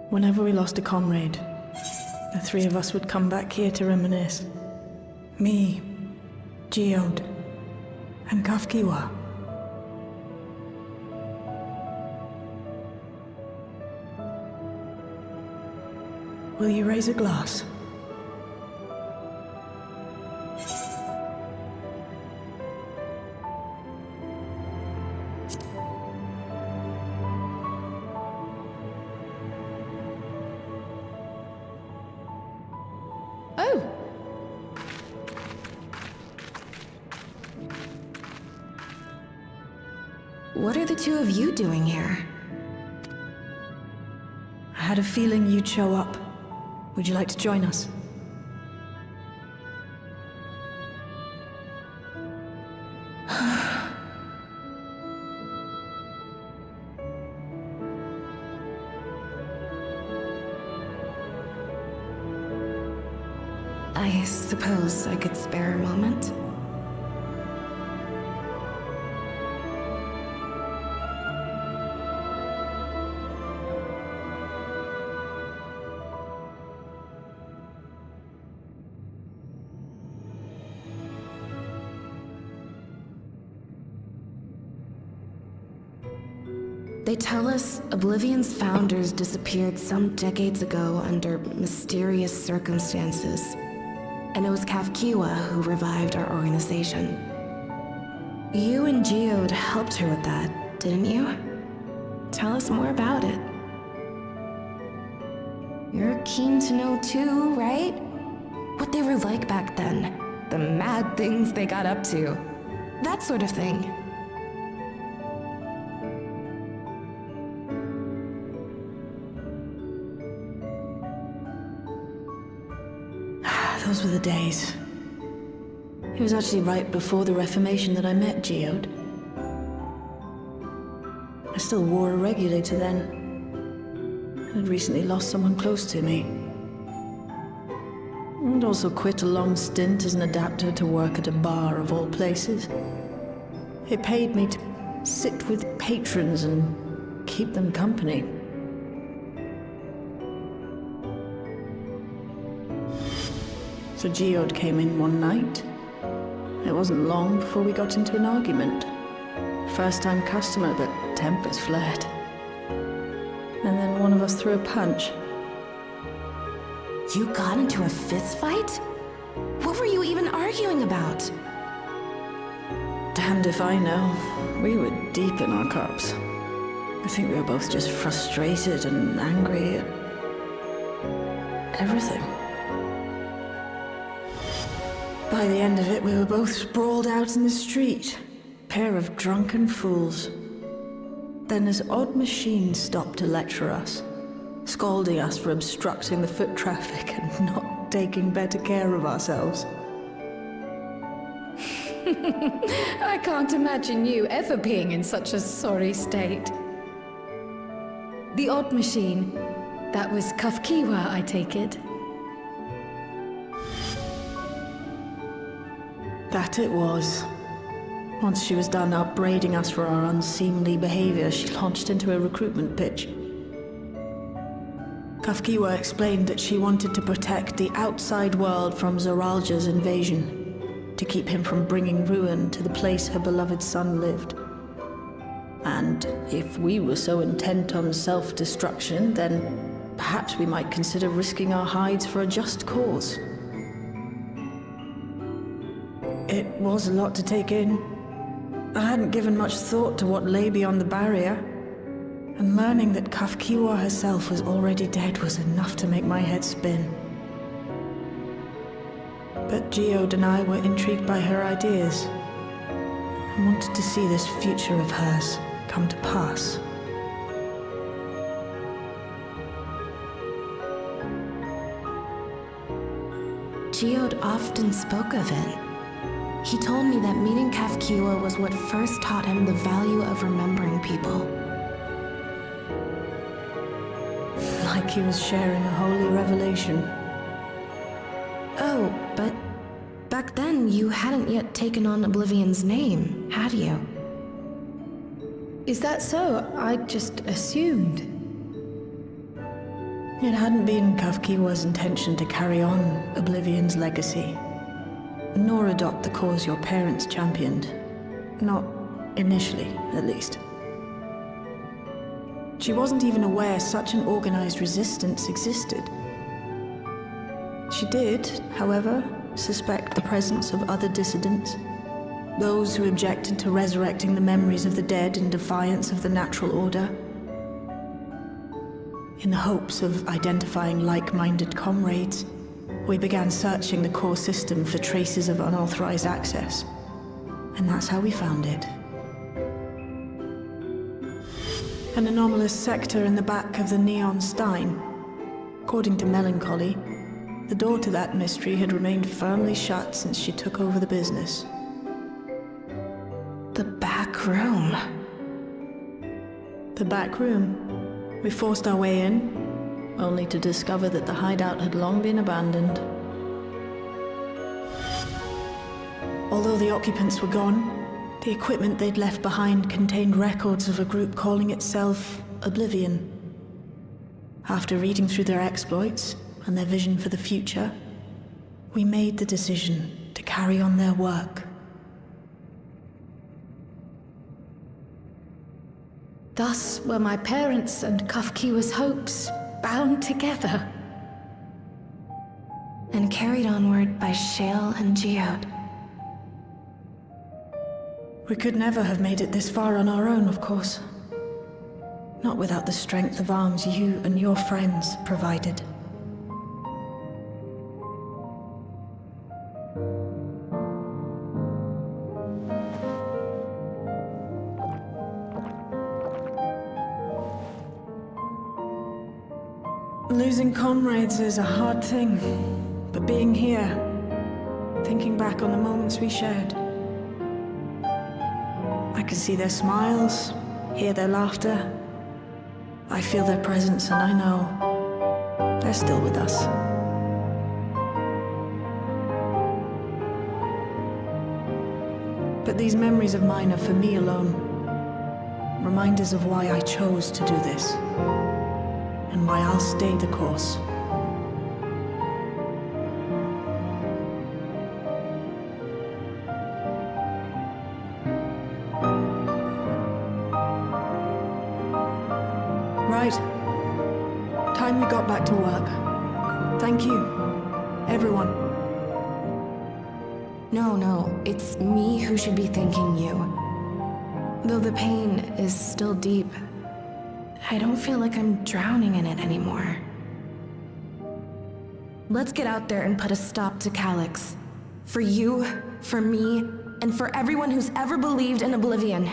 Whenever we lost a comrade, the three of us would come back here to reminisce. Me, Geode, and Kafkiwa. Will you raise a glass? Oh! What are the two of you doing here? I had a feeling you'd show up. Would you like to join us? I suppose I could spare a moment. They tell us Oblivion's founders disappeared some decades ago under mysterious circumstances. And it was Kafkiwa who revived our organization. You and Geode helped her with that, didn't you? Tell us more about it. You're keen to know too, right? What they were like back then. The mad things they got up to. That sort of thing. Those were the days. It was actually right before the Reformation that I met Geode. I still wore a regulator then. I had recently lost someone close to me. And also quit a long stint as an adapter to work at a bar of all places. It paid me to sit with patrons and keep them company. So Geode came in one night. It wasn't long before we got into an argument. First-time customer, but tempers flared. And then one of us threw a punch. You got into a fist fight? What were you even arguing about? Damned if I know. We were deep in our cups. I think we were both just frustrated and angry at everything. By the end of it, we were both sprawled out in the street. Pair of drunken fools. Then this odd machine stopped to lecture us, scolding us for obstructing the foot traffic and not taking better care of ourselves. I can't imagine you ever being in such a sorry state. The odd machine, that was Kafkiwa, I take it? That it was. Once she was done upbraiding us for our unseemly behavior, she launched into a recruitment pitch. Kafkiwa explained that she wanted to protect the outside world from Zoralja's invasion, to keep him from bringing ruin to the place her beloved son lived. And if we were so intent on self-destruction, then perhaps we might consider risking our hides for a just cause. It was a lot to take in. I hadn't given much thought to what lay beyond the barrier, and learning that Kafkiwa herself was already dead was enough to make my head spin. But Geode and I were intrigued by her ideas, and wanted to see this future of hers come to pass. Geode often spoke of it. He told me that meeting Kafkiwa was what first taught him the value of remembering people. Like he was sharing a holy revelation. Oh, but back then you hadn't yet taken on Oblivion's name, had you? Is that so? I just assumed. It hadn't been Kafkiwa's intention to carry on Oblivion's legacy, nor adopt the cause your parents championed. Not initially, at least. She wasn't even aware such an organized resistance existed. She did, however, suspect the presence of other dissidents, those who objected to resurrecting the memories of the dead in defiance of the natural order. In the hopes of identifying like-minded comrades, we began searching the core system for traces of unauthorized access. And that's how we found it. An anomalous sector in the back of the Neon Stein. According to Melancholy, the door to that mystery had remained firmly shut since she took over the business. The back room. The back room. We forced our way in, only to discover that the hideout had long been abandoned. Although the occupants were gone, the equipment they'd left behind contained records of a group calling itself Oblivion. After reading through their exploits and their vision for the future, we made the decision to carry on their work. Thus were my parents' and Kafkiwa's hopes bound together. And carried onward by Shale and Geode. We could never have made it this far on our own, of course. Not without the strength of arms you and your friends provided. Losing comrades is a hard thing, but being here, thinking back on the moments we shared, I can see their smiles, hear their laughter. I feel their presence, and I know they're still with us. But these memories of mine are for me alone. Reminders of why I chose to do this, and why I'll stay the course. Right. Time we got back to work. Thank you, everyone. No, it's me who should be thanking you. Though the pain is still deep, I don't feel like I'm drowning in it anymore. Let's get out there and put a stop to Calyx. For you, for me, and for everyone who's ever believed in Oblivion.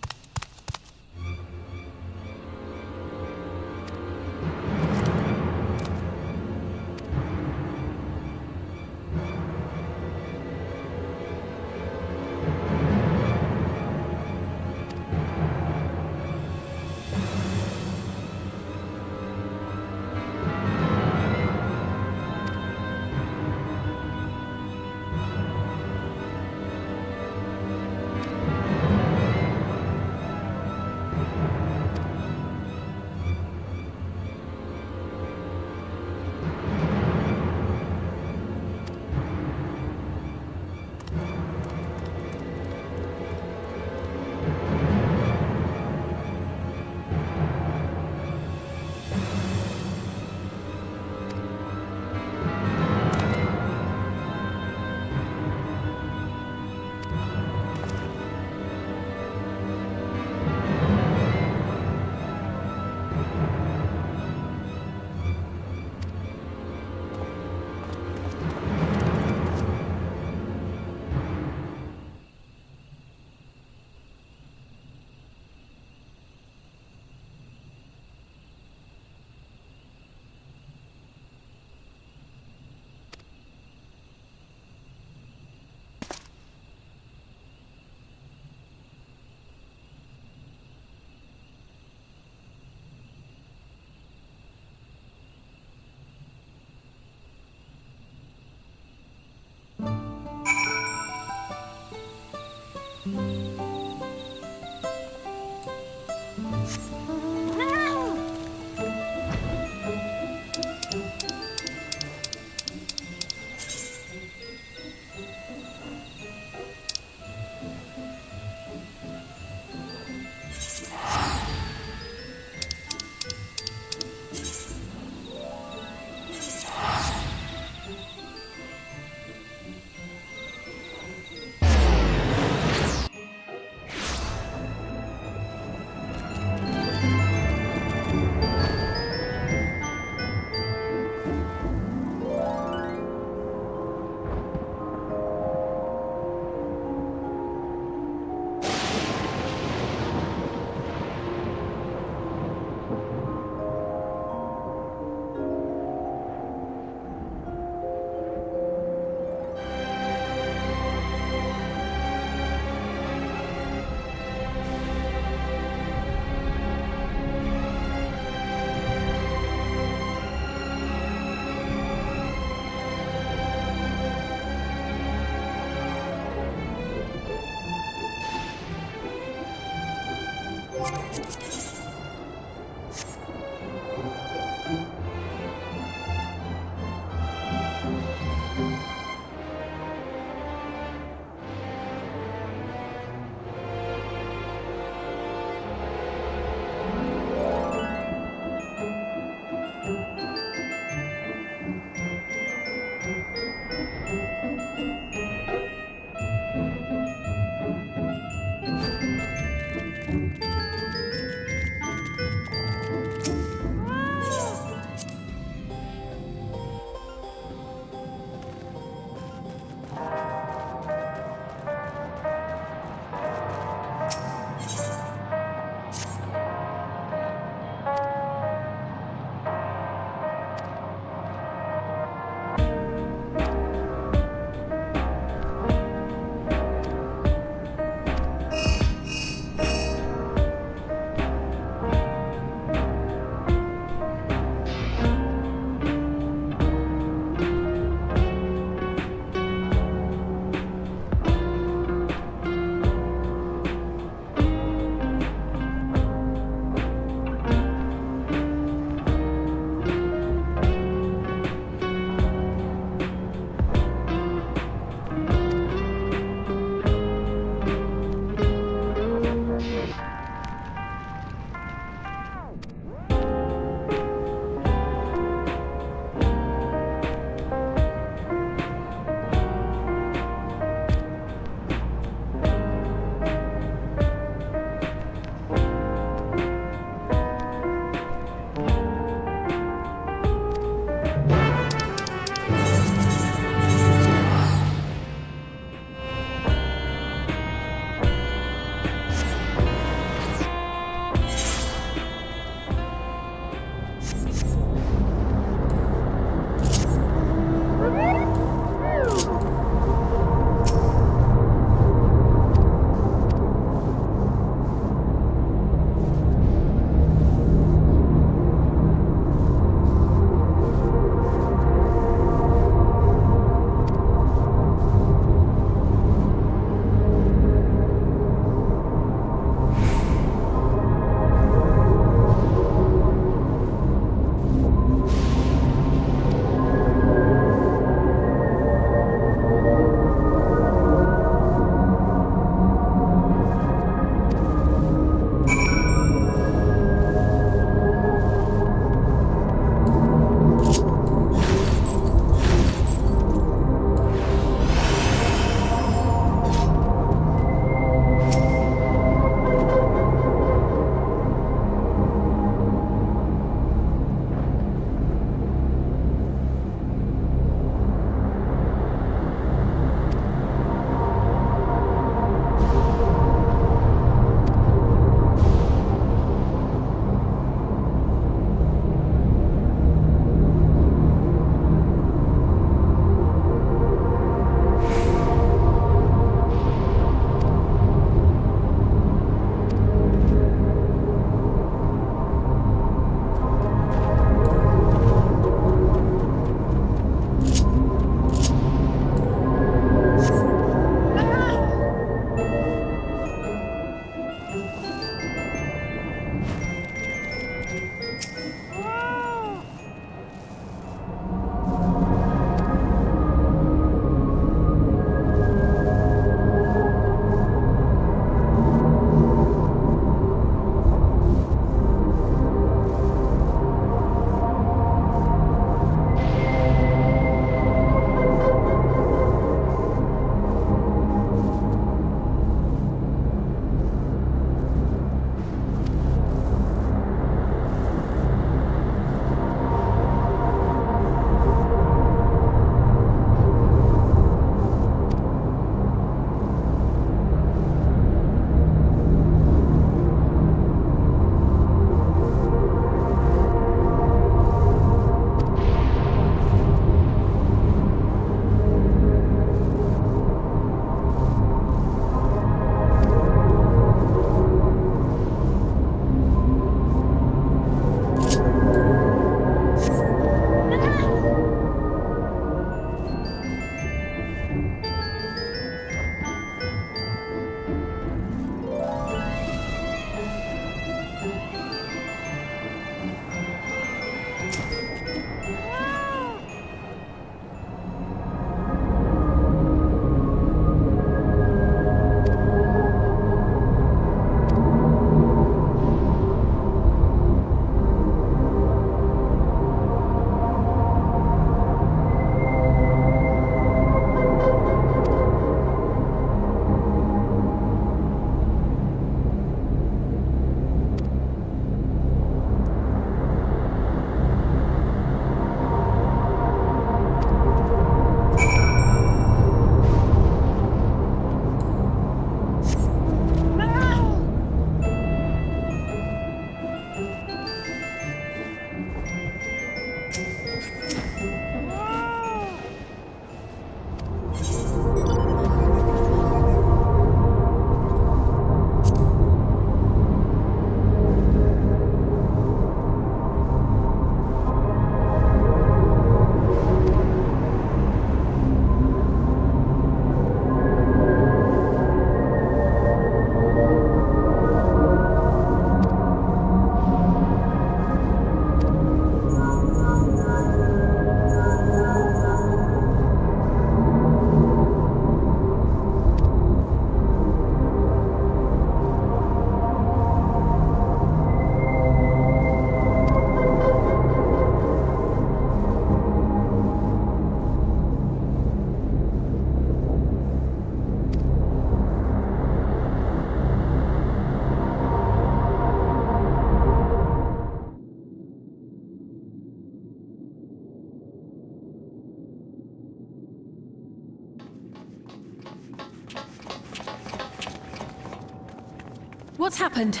What's happened?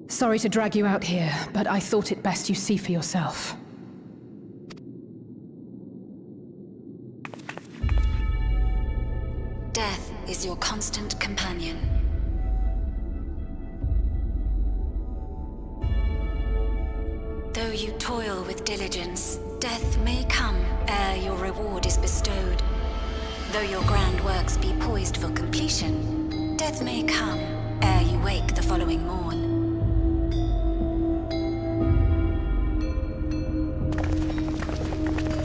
Sorry to drag you out here, but I thought it best you see for yourself. Death is your constant companion. Though you toil with diligence, death may come ere your reward is bestowed. Though your grand works be poised for completion, death may come ere you wake the following morn.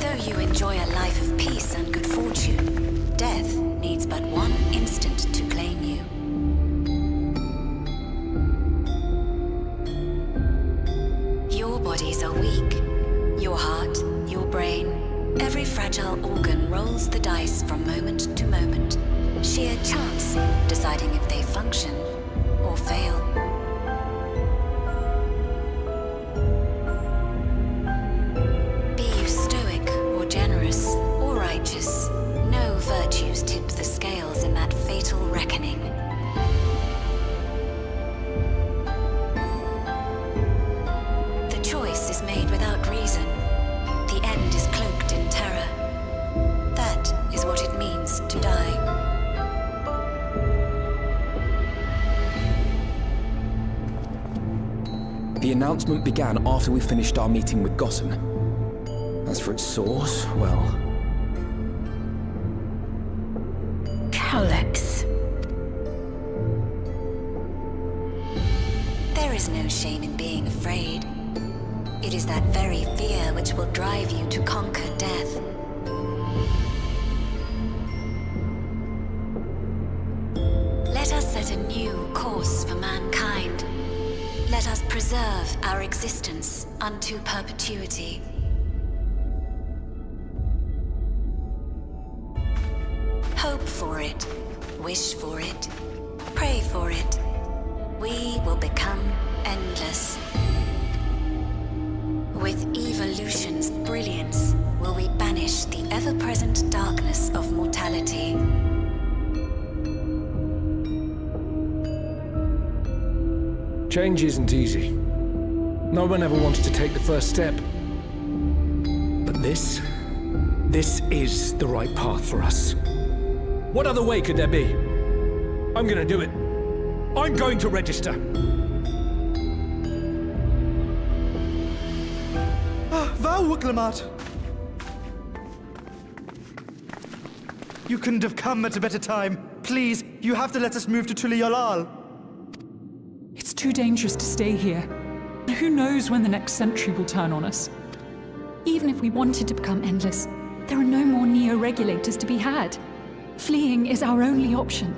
Though you enjoy a life of peace and good fortune, death needs but one instant to claim you. Your bodies are weak. Your heart, your brain, every fragile organ rolls the dice from moment to moment. Sheer chance deciding if they function or fail. Be you stoic or generous or righteous, no virtues tip the scales in that fatal reckoning. The choice is made without reason. The end is cloaked in terror. That is what it means to die. The announcement began after we finished our meeting with Gossen. As for its source, well... Alex. There is no shame in being afraid. It is that very fear which will drive you to conquer death. Let us set a new course for mankind. Let us preserve our existence unto perpetuity. Hope for it, wish for it, pray for it. We will become endless. With evolution's brilliance, will we banish the ever-present darkness of mortality. Change isn't easy. No one ever wanted to take the first step. But this is the right path for us. What other way could there be? I'm gonna do it. I'm going to register. Wow, Wuklemat! You couldn't have come at a better time. Please, you have to let us move to Tuli-Yolal. It's too dangerous to stay here. Who knows when the next century will turn on us? Even if we wanted to become endless, there are no more neo-regulators to be had. Fleeing is our only option.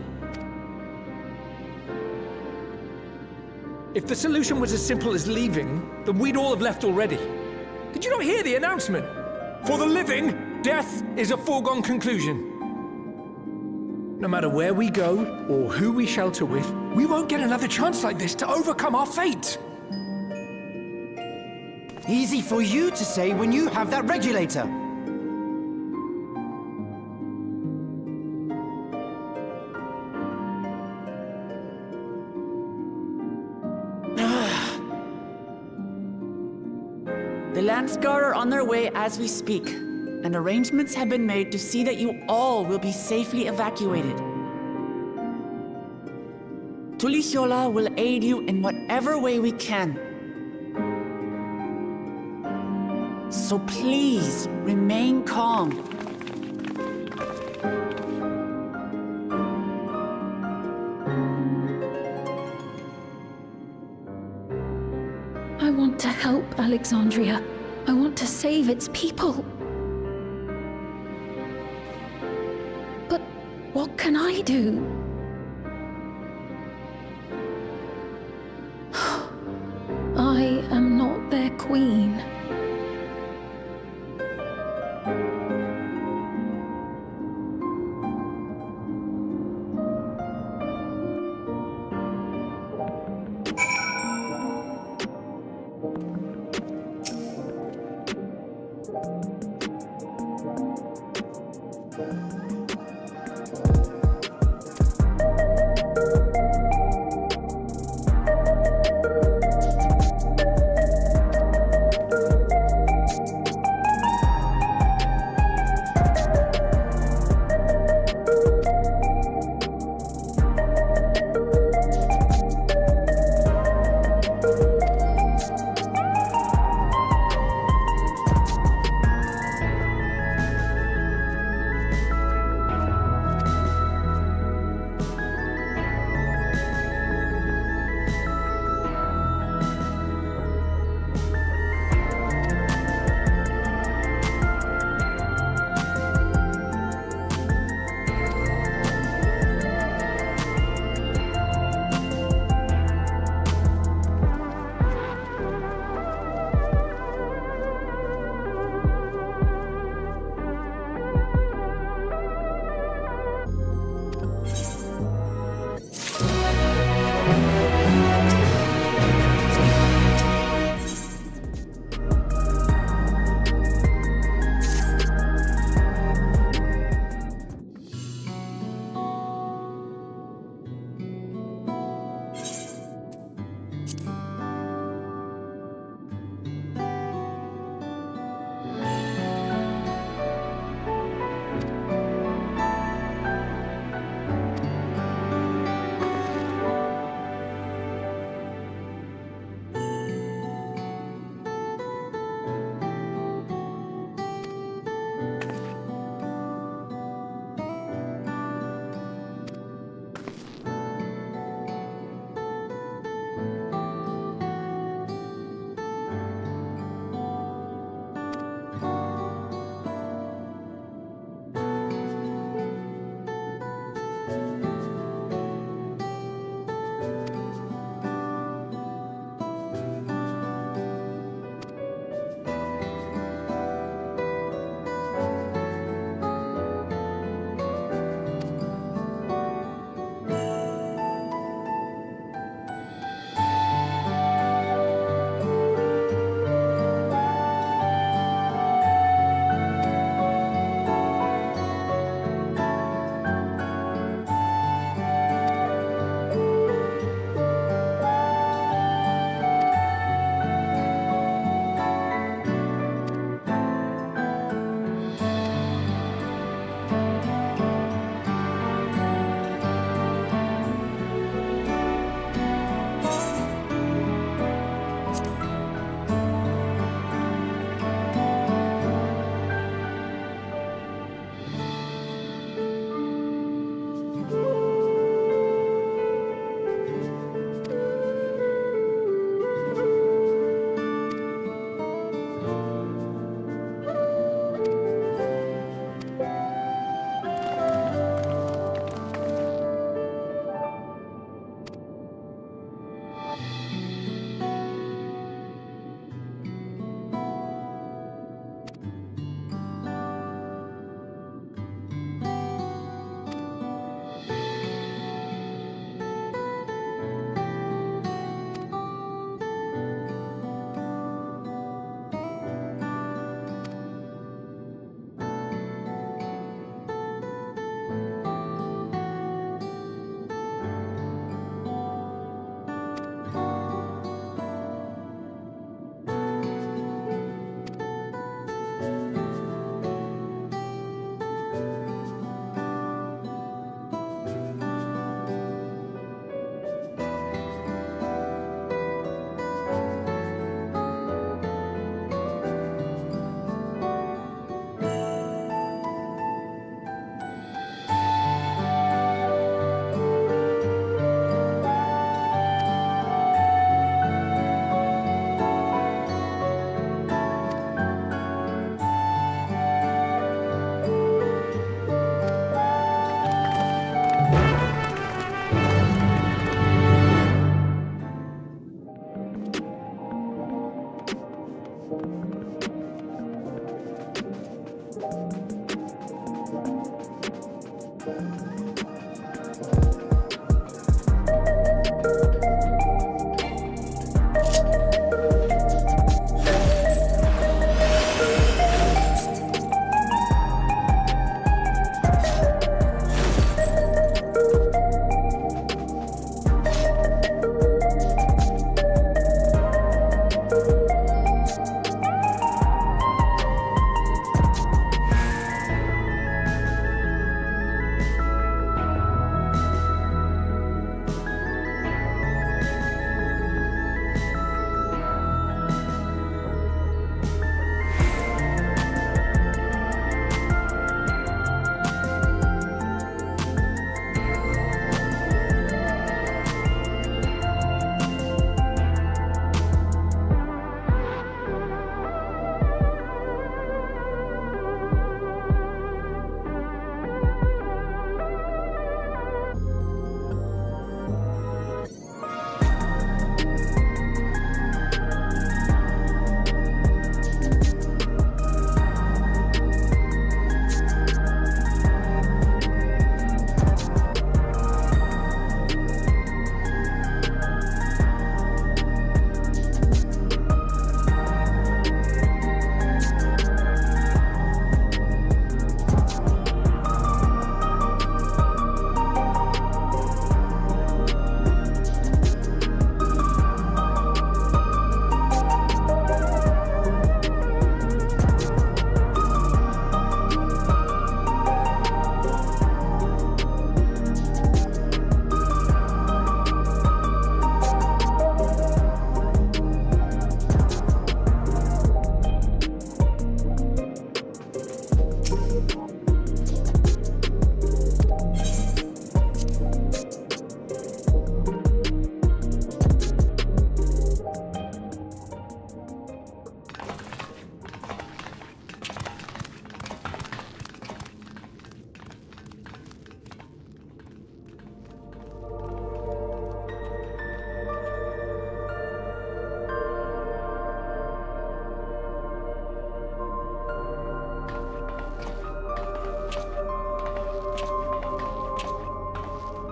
If the solution was as simple as leaving, then we'd all have left already. Did you not hear the announcement? For the living, death is a foregone conclusion. No matter where we go, or who we shelter with, we won't get another chance like this to overcome our fate. Easy for you to say when you have that regulator. The Landsguard are on their way as we speak, and arrangements have been made to see that you all will be safely evacuated. Tuli-Hyola will aid you in whatever way we can. So please, remain calm. I want to help Alexandria. I want to save its people. But what can I do? I am not their queen.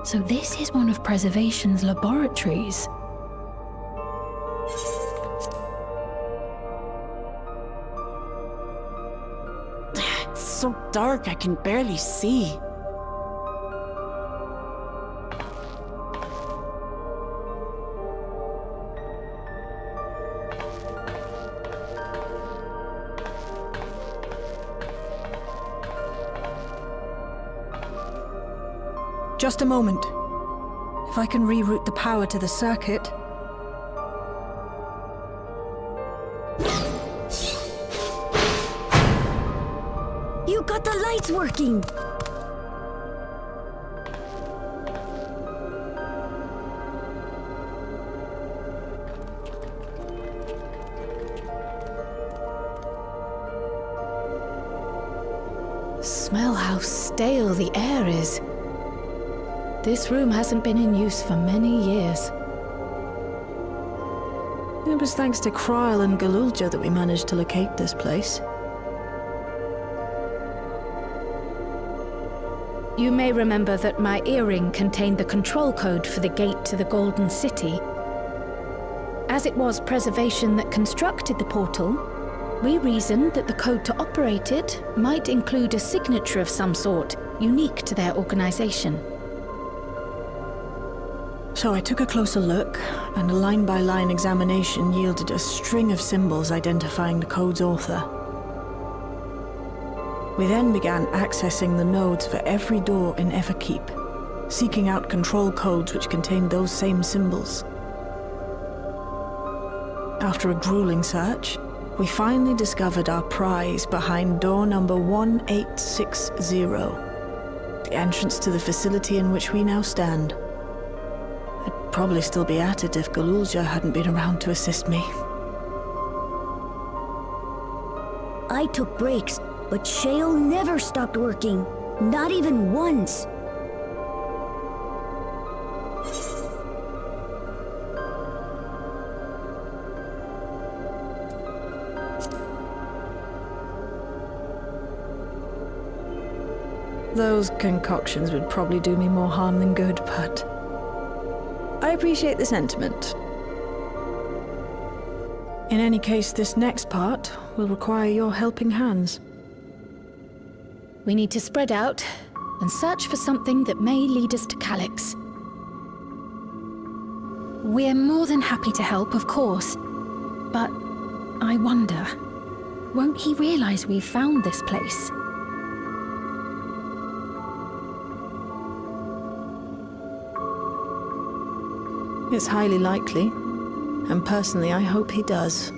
So this is one of Preservation's laboratories. It's so dark I can barely see. Just a moment. If I can reroute the power to the circuit... You got the lights working! Smell how stale the air is. This room hasn't been in use for many years. It was thanks to Kryl and Galulja that we managed to locate this place. You may remember that my earring contained the control code for the gate to the Golden City. As it was Preservation that constructed the portal, we reasoned that the code to operate it might include a signature of some sort, unique to their organization. So I took a closer look, and a line-by-line examination yielded a string of symbols identifying the code's author. We then began accessing the nodes for every door in FFXIV, seeking out control codes which contained those same symbols. After a grueling search, we finally discovered our prize behind door number 1860, the entrance to the facility in which we now stand. I'd probably still be at it if Galulja hadn't been around to assist me. I took breaks, but Shale never stopped working. Not even once. Those concoctions would probably do me more harm than good, but I appreciate the sentiment. In any case, this next part will require your helping hands. We need to spread out and search for something that may lead us to Calyx. We're more than happy to help, of course, but I wonder, won't he realize we've found this place? It's highly likely, and personally I hope he does.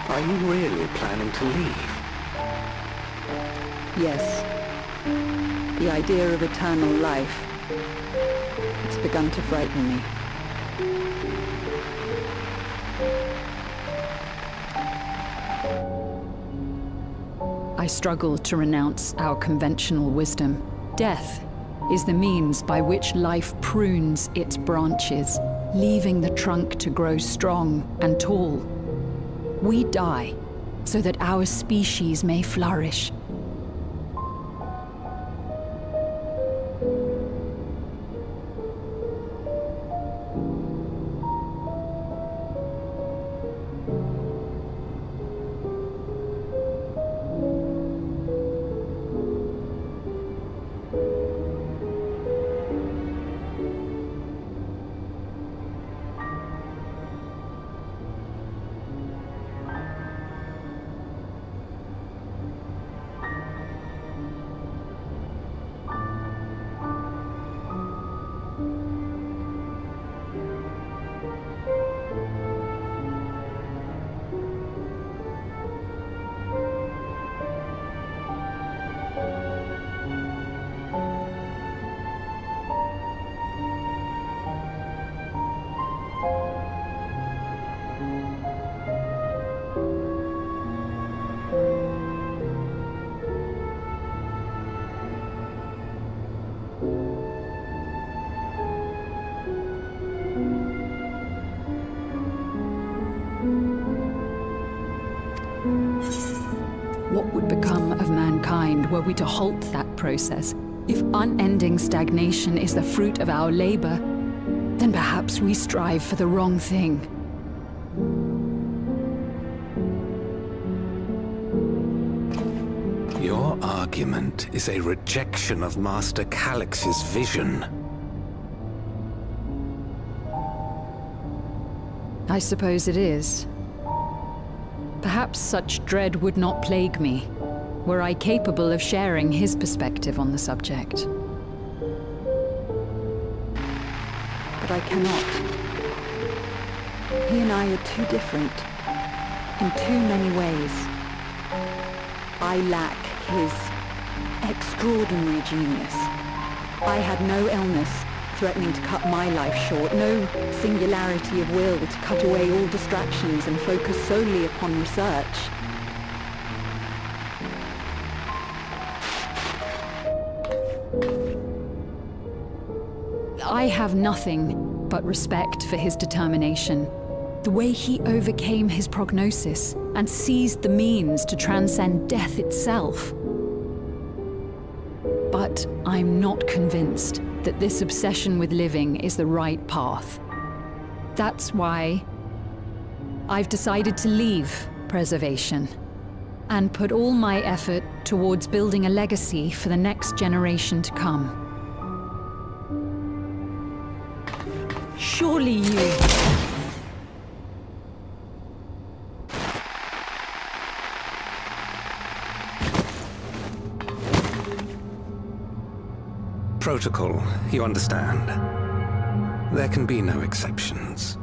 Are you really planning to leave? Yes. The idea of eternal life. It's begun to frighten me. I struggle to renounce our conventional wisdom. Death is the means by which life prunes its branches, leaving the trunk to grow strong and tall. We die so that our species may flourish. What would become of mankind were we to halt that process? If unending stagnation is the fruit of our labor, then perhaps we strive for the wrong thing. Your argument is a rejection of Master Calix's vision. I suppose it is. Perhaps such dread would not plague me, were I capable of sharing his perspective on the subject. But I cannot. He and I are too different, in too many ways. I lack his extraordinary genius. I had no illness threatening to cut my life short, no singularity of will to cut away all distractions and focus solely upon research. I have nothing but respect for his determination. The way he overcame his prognosis and seized the means to transcend death itself. But I'm not convinced that this obsession with living is the right path. That's why I've decided to leave preservation and put all my effort towards building a legacy for the next generation to come. Surely you... Protocol, you understand. There can be no exceptions.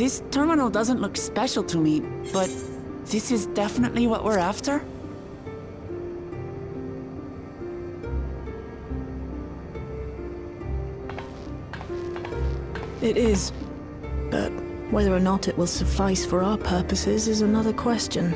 This terminal doesn't look special to me, but this is definitely what we're after? It is. But whether or not it will suffice for our purposes is another question.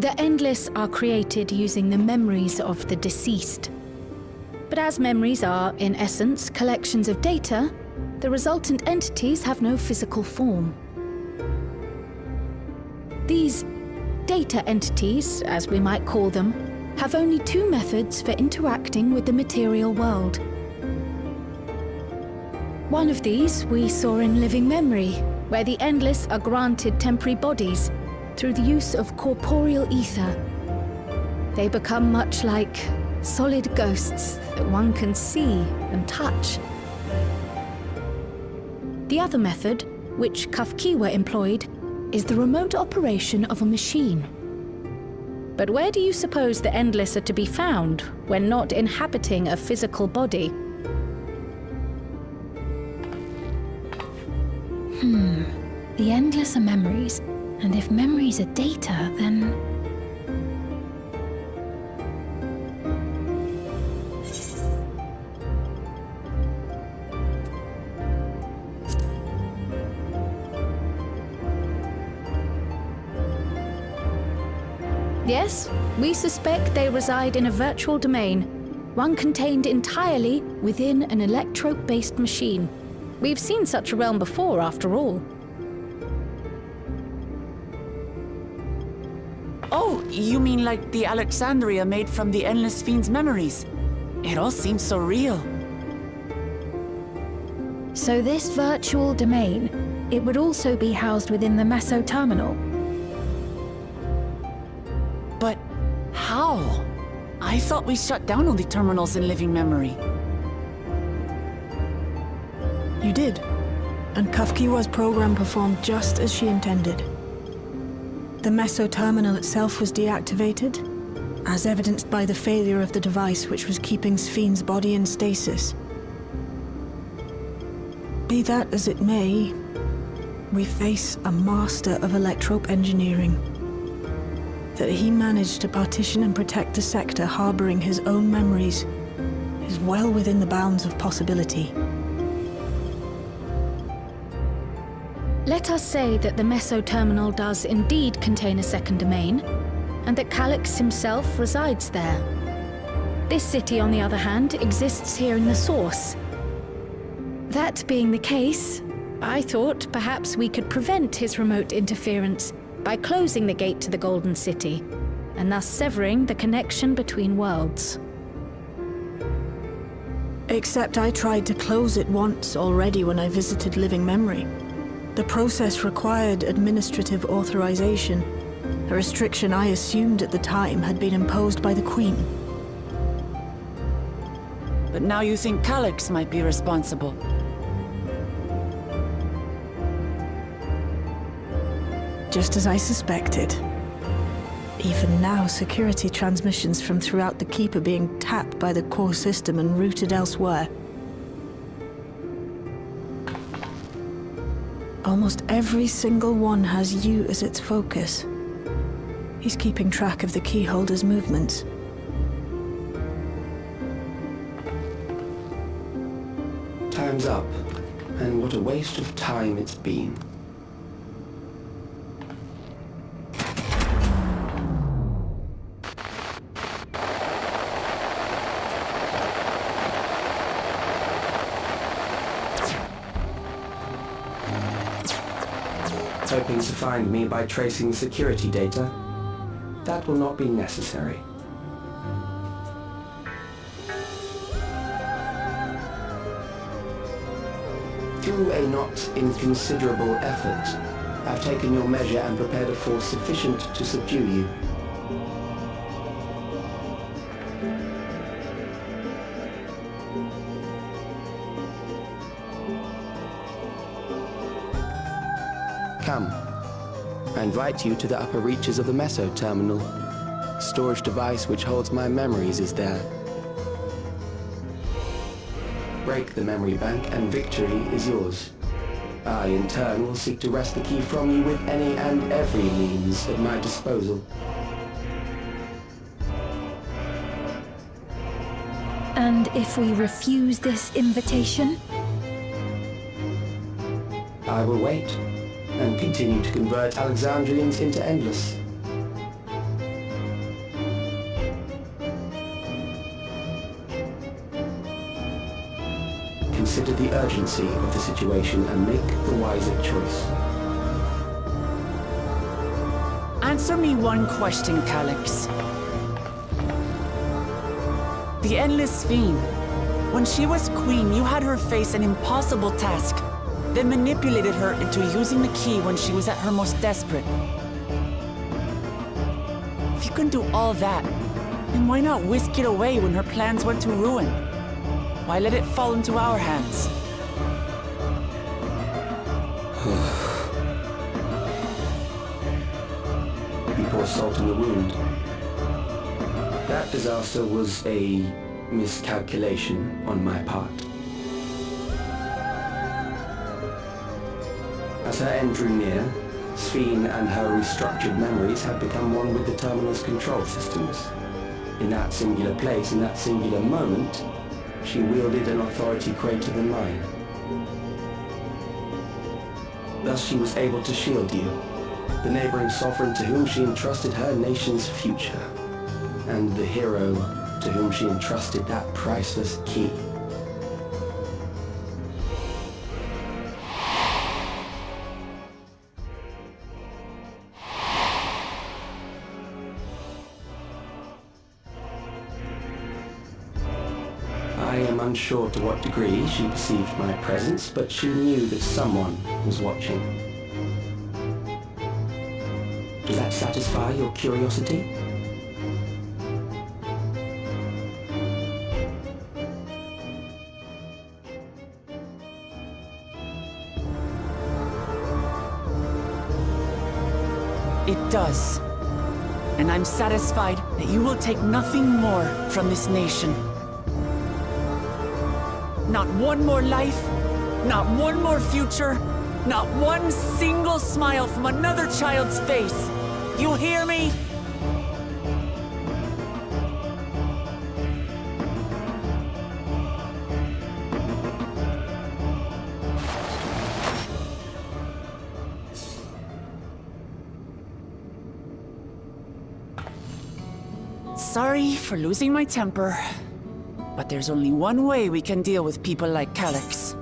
The Endless are created using the memories of the deceased. But as memories are, in essence, collections of data, the resultant entities have no physical form. These data entities, as we might call them, have only two methods for interacting with the material world. One of these we saw in living memory, where the Endless are granted temporary bodies through the use of corporeal ether. They become much like solid ghosts that one can see and touch. The other method, which Pt.4 employed, is the remote operation of a machine. But where do you suppose the Endless are to be found when not inhabiting a physical body? The Endless are memories, and if memories are data, then... Yes, we suspect they reside in a virtual domain, one contained entirely within an electrope-based machine. We've seen such a realm before, after all. Oh, you mean like the Alexandria made from the Endless Fiend's memories? It all seems so real. So this virtual domain, it would also be housed within the Meso terminal. But how? I thought we shut down all the terminals in living memory. You did. And Pt.4's program performed just as she intended. The Meso terminal itself was deactivated, as evidenced by the failure of the device which was keeping Sphne's body in stasis. Be that as it may, we face a master of electrope engineering. That he managed to partition and protect the sector harboring his own memories is well within the bounds of possibility. Let us say that the Meso terminal does indeed contain a second domain, and that Calyx himself resides there. This city, on the other hand, exists here in the source. That being the case, I thought perhaps we could prevent his remote interference by closing the gate to the Golden City, and thus severing the connection between worlds. Except I tried to close it once already when I visited living memory. The process required administrative authorization, a restriction I assumed at the time had been imposed by the Queen. But now you think Calyx might be responsible. Just as I suspected. Even now, security transmissions from throughout the Keep are being tapped by the core system and routed elsewhere. Almost every single one has you as its focus. He's keeping track of the keyholder's movements. Time's up, and what a waste of time it's been. Hoping to find me by tracing security data? That will not be necessary. Through a not inconsiderable effort, I've taken your measure and prepared a force sufficient to subdue you. Come. I invite you to the upper reaches of the Meso Terminal. Storage device which holds my memories is there. Break the memory bank and victory is yours. I, in turn, will seek to wrest the key from you with any and every means at my disposal. And if we refuse this invitation? I will wait and continue to convert Alexandrians into Endless. Consider the urgency of the situation and make the wiser choice. Answer me one question, Calyx. The Endless Fiend. When she was queen, you had her face an impossible task, then manipulated her into using the key when she was at her most desperate. If you can do all that, then why not whisk it away when her plans went to ruin? Why let it fall into our hands? You pour salt in the wound. That disaster was a miscalculation on my part. As her end drew near, Sphene and her restructured memories had become one with the terminal's control systems. In that singular place, in that singular moment, she wielded an authority greater than mine. Thus she was able to shield you, the neighboring sovereign to whom she entrusted her nation's future, and the hero to whom she entrusted that priceless key. I am unsure to what degree she perceived my presence, but she knew that someone was watching. Does that satisfy your curiosity? It does. And I'm satisfied that you will take nothing more from this nation. Not one more life, not one more future, not one single smile from another child's face. You hear me? Sorry for losing my temper, but there's only one way we can deal with people like Calyx.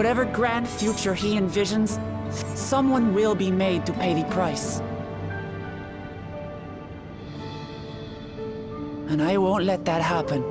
Whatever grand future he envisions, someone will be made to pay the price. And I won't let that happen.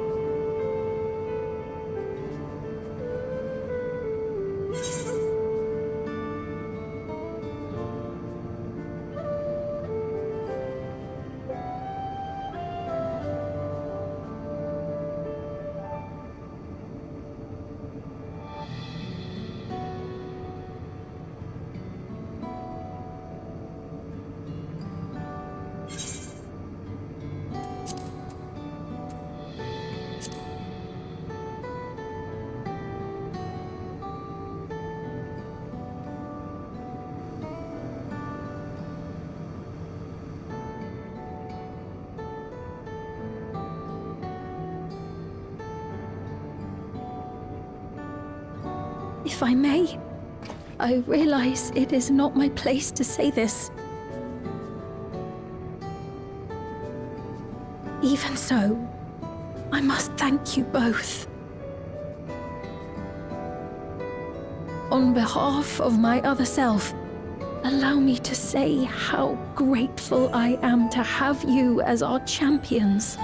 If I may, I realize it is not my place to say this. Even so, I must thank you both. On behalf of my other self, allow me to say how grateful I am to have you as our champions.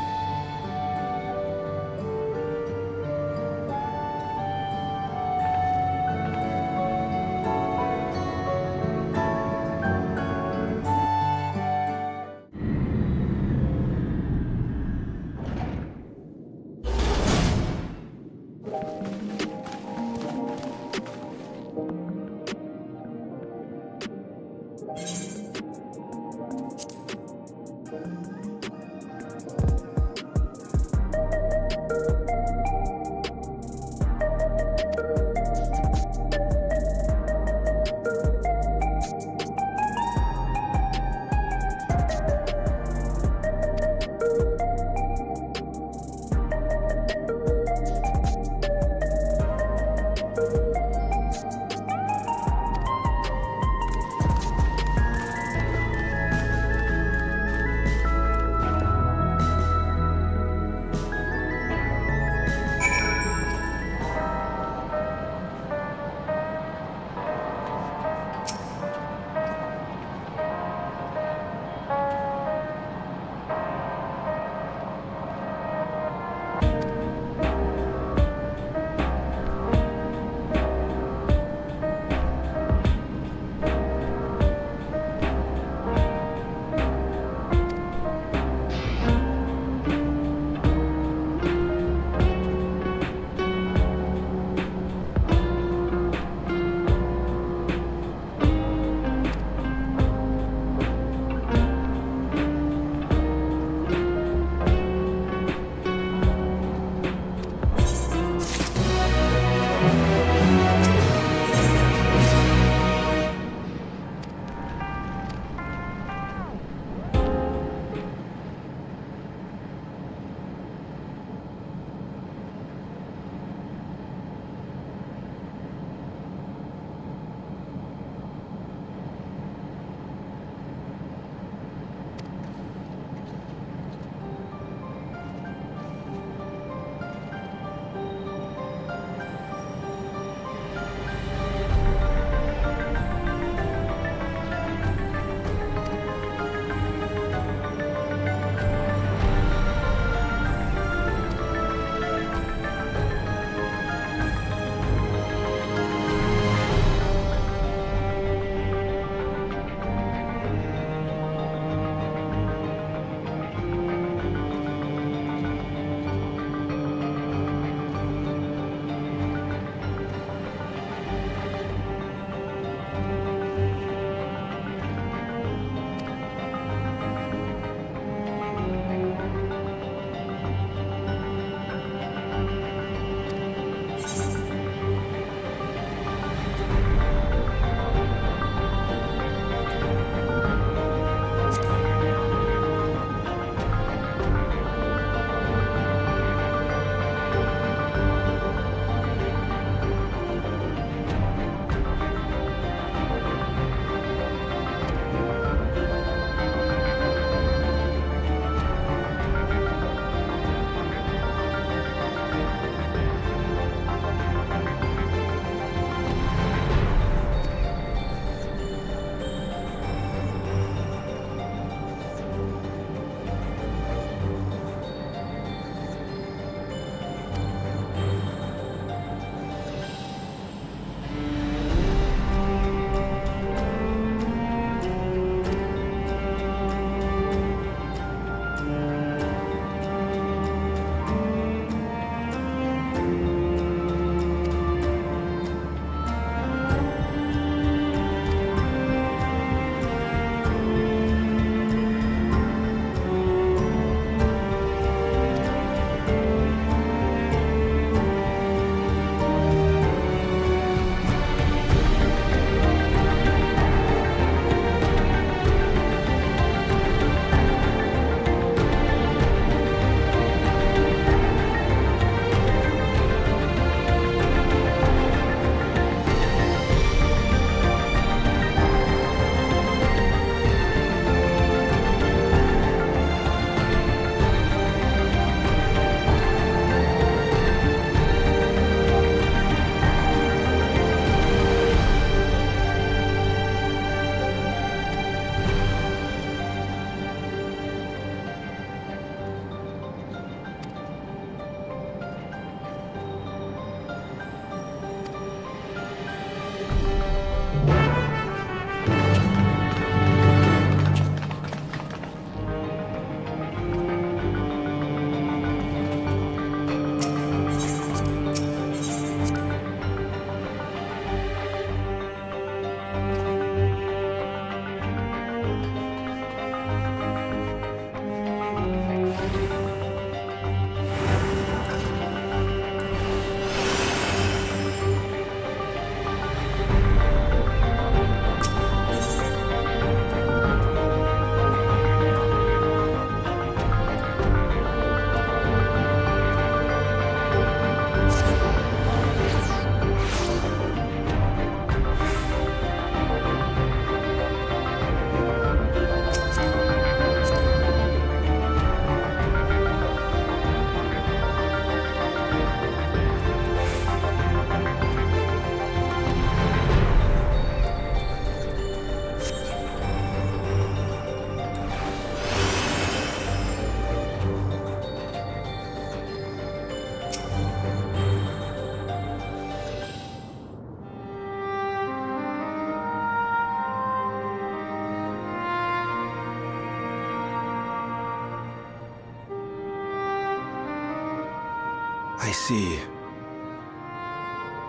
I see.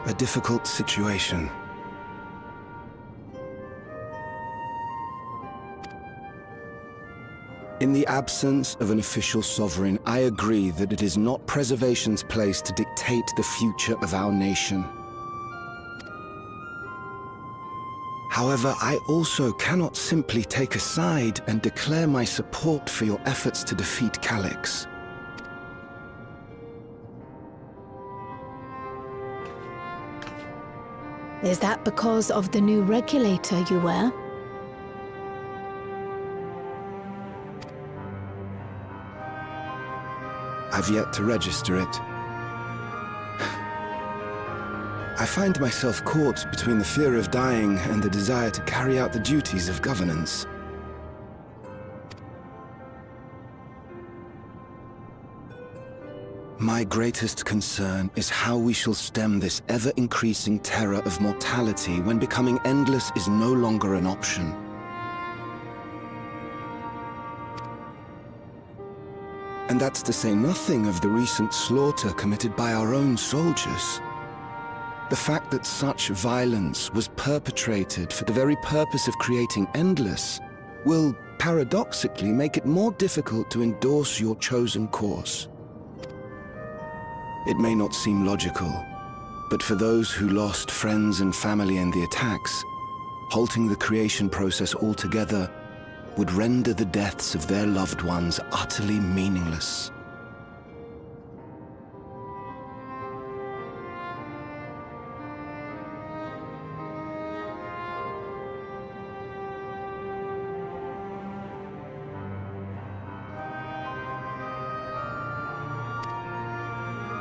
A difficult situation. In the absence of an official sovereign, I agree that it is not Preservation's place to dictate the future of our nation. However, I also cannot simply take a side and declare my support for your efforts to defeat Calyx. Is that because of the new regulator you wear? I've yet to register it. I find myself caught between the fear of dying and the desire to carry out the duties of governance. My greatest concern is how we shall stem this ever-increasing terror of mortality when becoming endless is no longer an option. And that's to say nothing of the recent slaughter committed by our own soldiers. The fact that such violence was perpetrated for the very purpose of creating endless will, paradoxically, make it more difficult to endorse your chosen course. It may not seem logical, but for those who lost friends and family in the attacks, halting the creation process altogether would render the deaths of their loved ones utterly meaningless.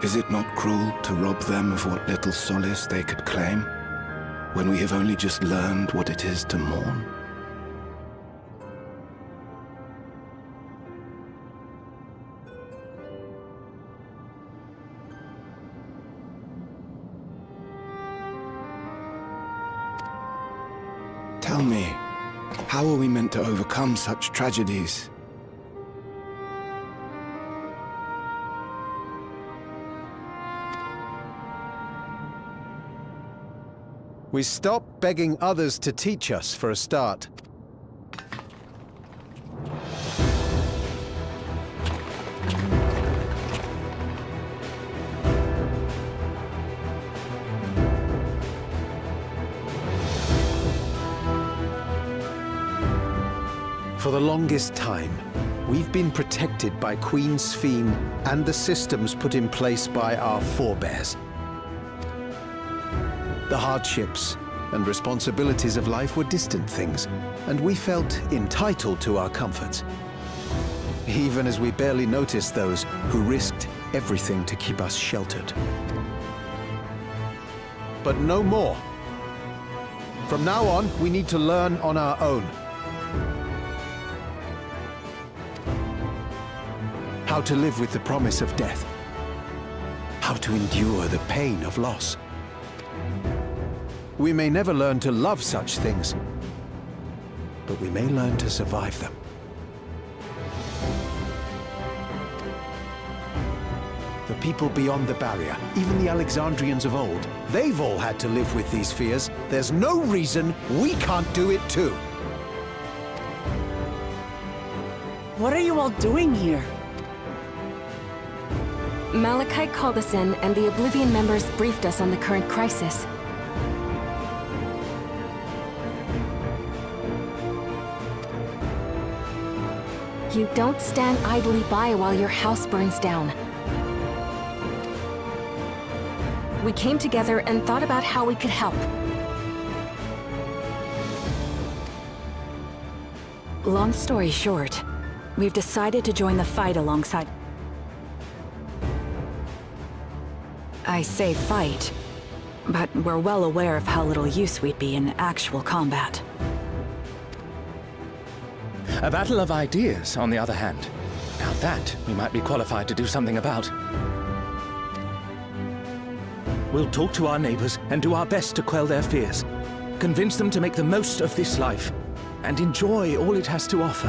Is it not cruel to rob them of what little solace they could claim, when we have only just learned what it is to mourn? Tell me, how are we meant to overcome such tragedies? We stop begging others to teach us for a start. For the longest time, we've been protected by Queen Sphene and the systems put in place by our forebears. The hardships and responsibilities of life were distant things, and we felt entitled to our comforts, even as we barely noticed those who risked everything to keep us sheltered. But no more. From now on, we need to learn on our own. How to live with the promise of death. How to endure the pain of loss. We may never learn to love such things, but we may learn to survive them. The people beyond the barrier, even the Alexandrians of old, they've all had to live with these fears. There's no reason we can't do it too. What are you all doing here? Malachite called us in, and the Oblivion members briefed us on the current crisis. You don't stand idly by while your house burns down. We came together and thought about how we could help. Long story short, we've decided to join the fight alongside... I say fight, but we're well aware of how little use we'd be in actual combat. A battle of ideas, on the other hand. Now that we might be qualified to do something about. We'll talk to our neighbors and do our best to quell their fears. Convince them to make the most of this life and enjoy all it has to offer.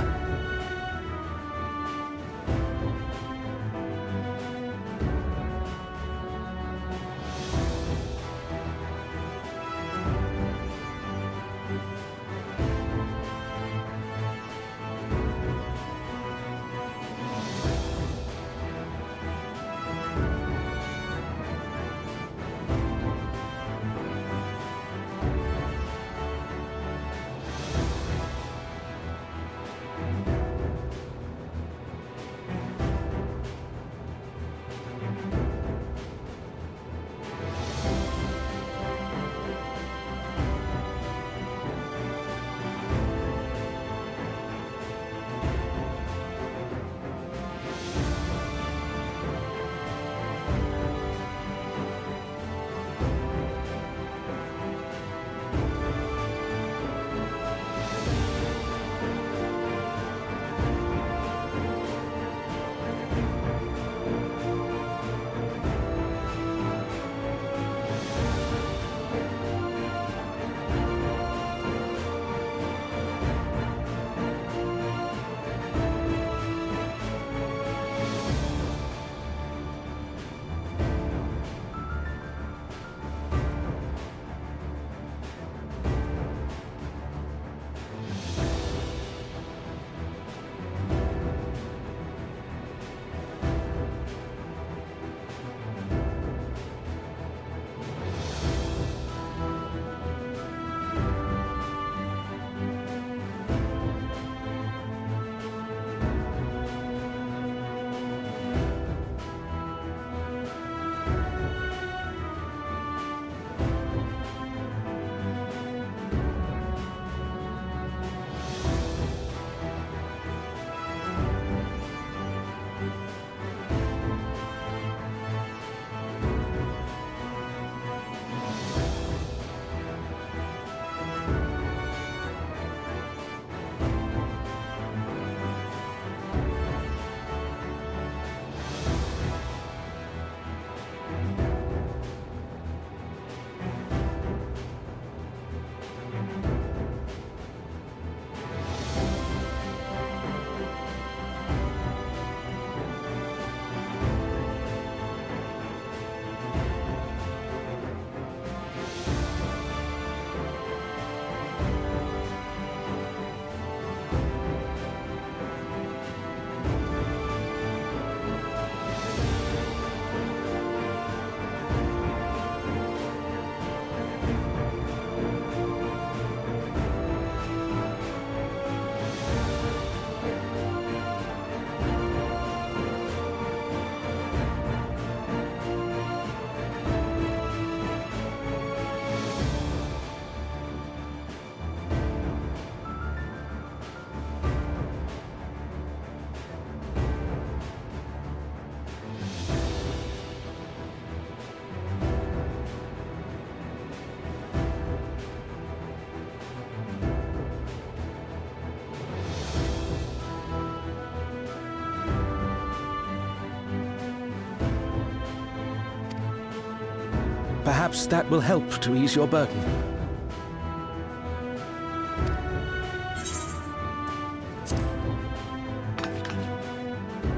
Perhaps that will help to ease your burden.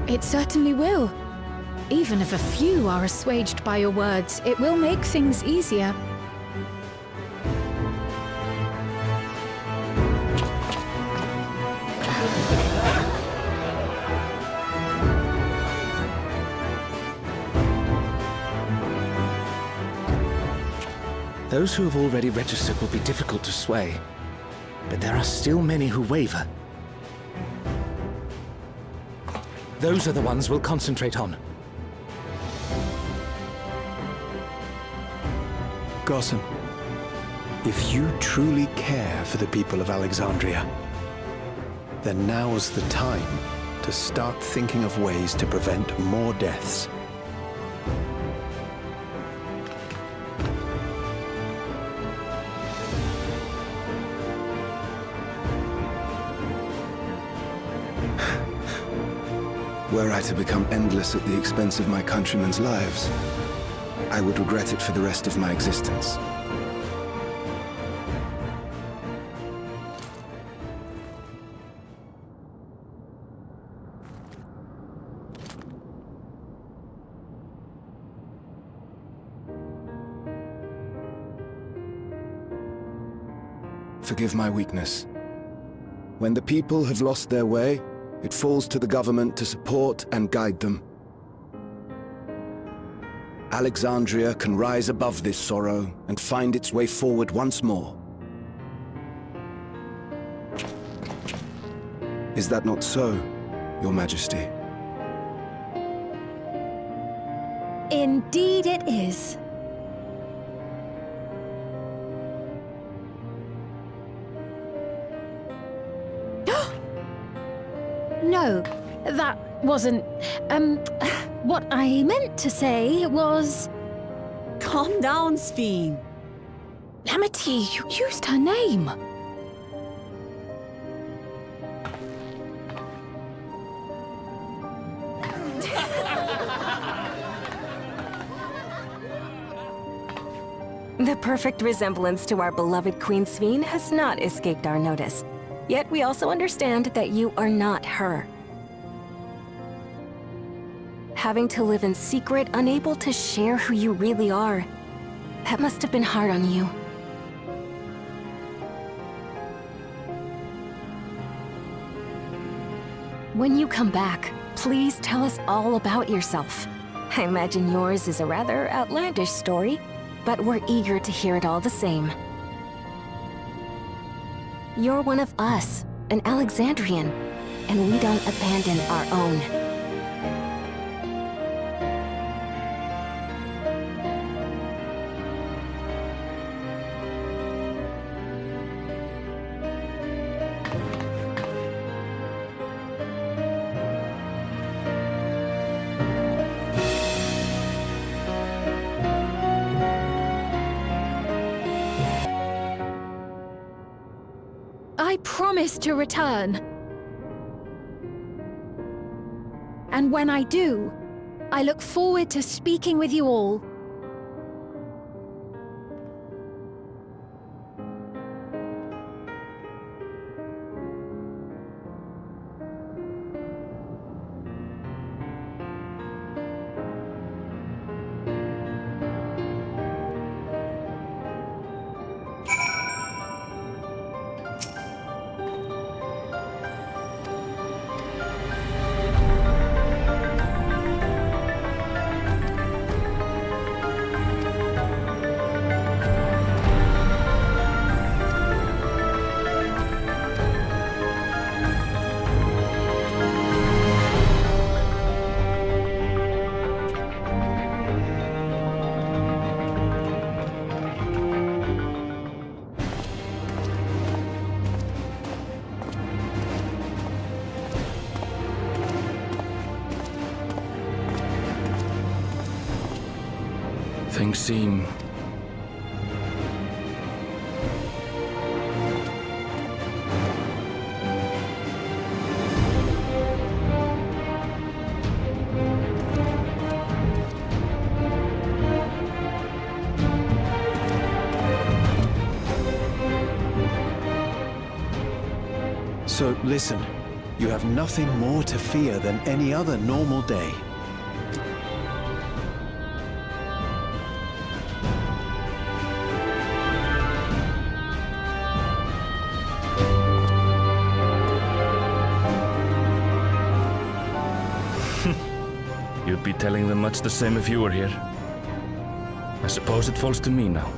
It certainly will. Even if a few are assuaged by your words, it will make things easier. Those who have already registered will be difficult to sway, but there are still many who waver. Those are the ones we'll concentrate on. Gossen, if you truly care for the people of Alexandria, then now's the time to start thinking of ways to prevent more deaths. Were I to become endless at the expense of my countrymen's lives, I would regret it for the rest of my existence. Forgive my weakness. When the people have lost their way, it falls to the government to support and guide them. Alexandria can rise above this sorrow and find its way forward once more. Is that not so, Your Majesty? Indeed it is. No, that wasn't... what I meant to say was... Calm down, Sphene. Amity, you used her name. The perfect resemblance to our beloved Queen Sphene has not escaped our notice. Yet we also understand that you are not her. Having to live in secret, unable to share who you really are, that must have been hard on you. When you come back, please tell us all about yourself. I imagine yours is a rather outlandish story, but we're eager to hear it all the same. You're one of us, an Alexandrian, and we don't abandon our own. I promise to return. And when I do, I look forward to speaking with you all. Things seem... So listen, you have nothing more to fear than any other normal day. You'd be telling them much the same if you were here. I suppose it falls to me now.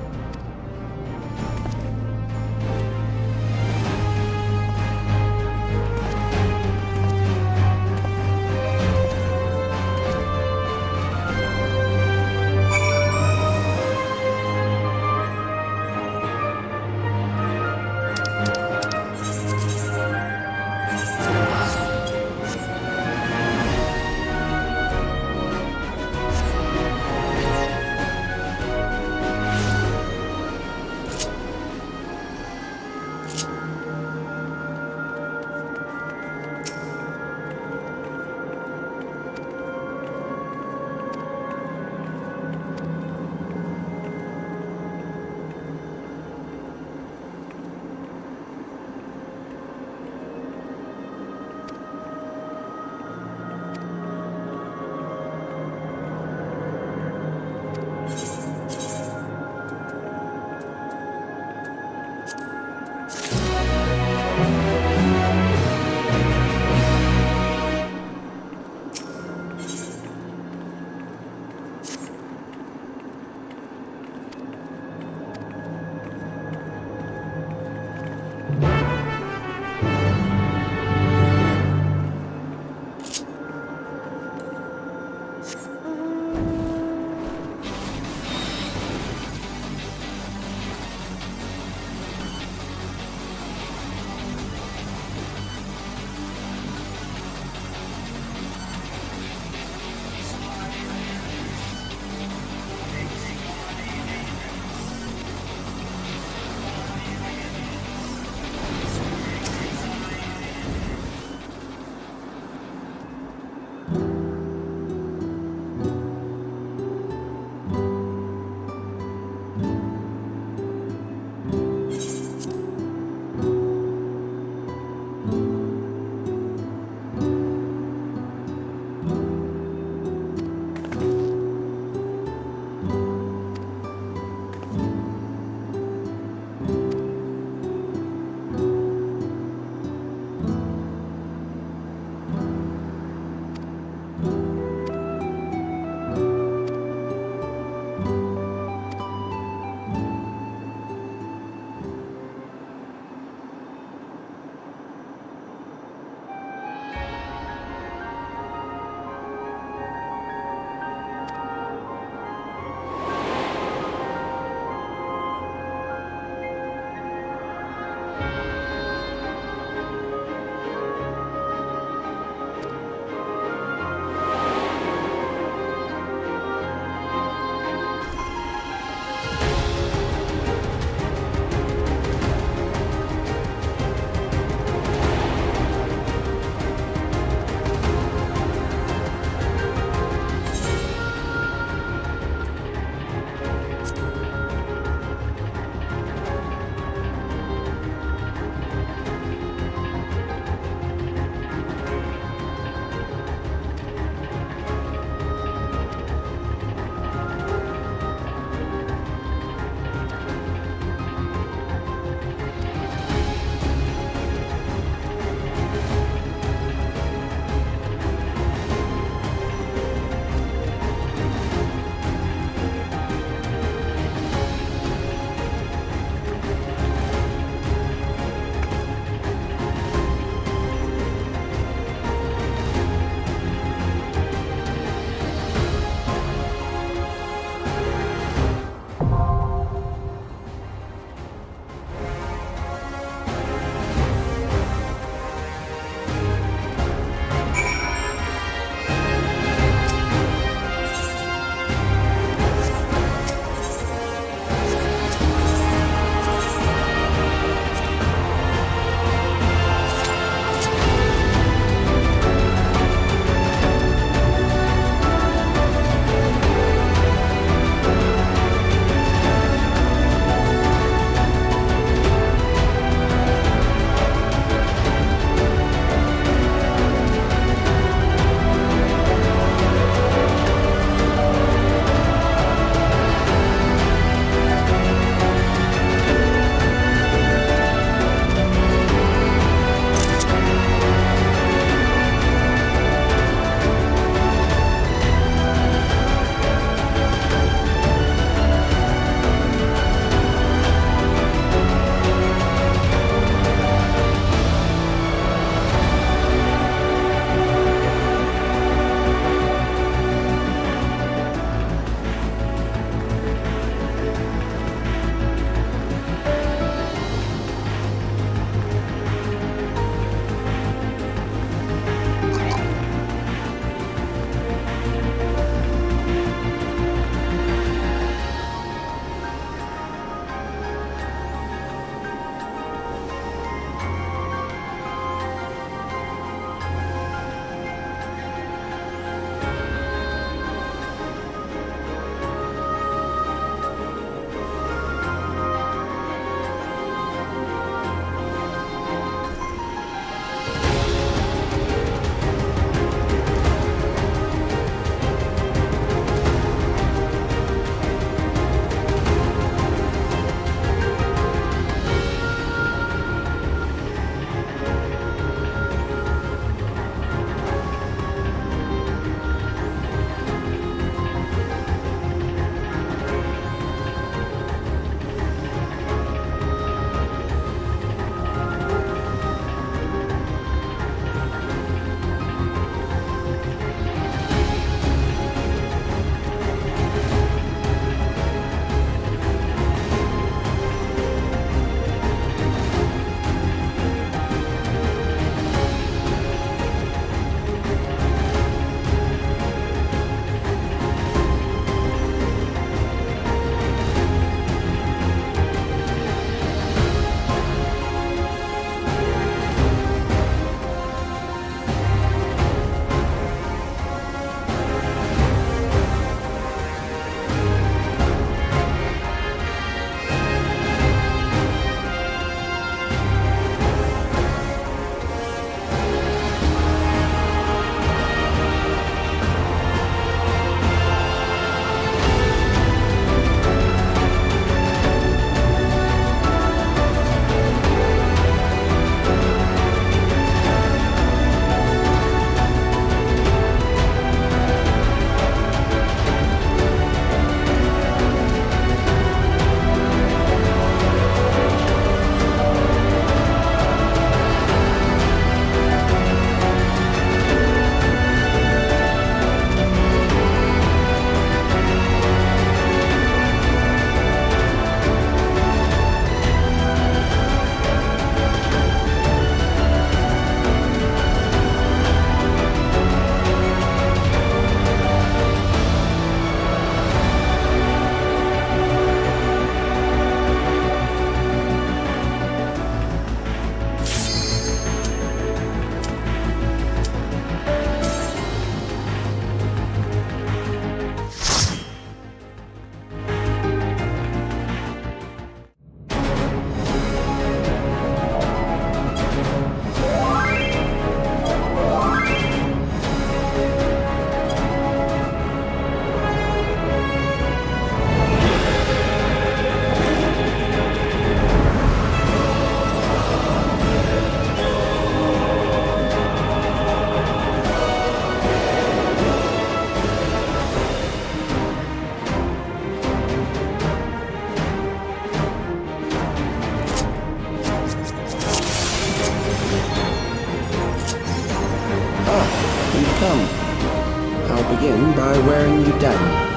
try wearing you down.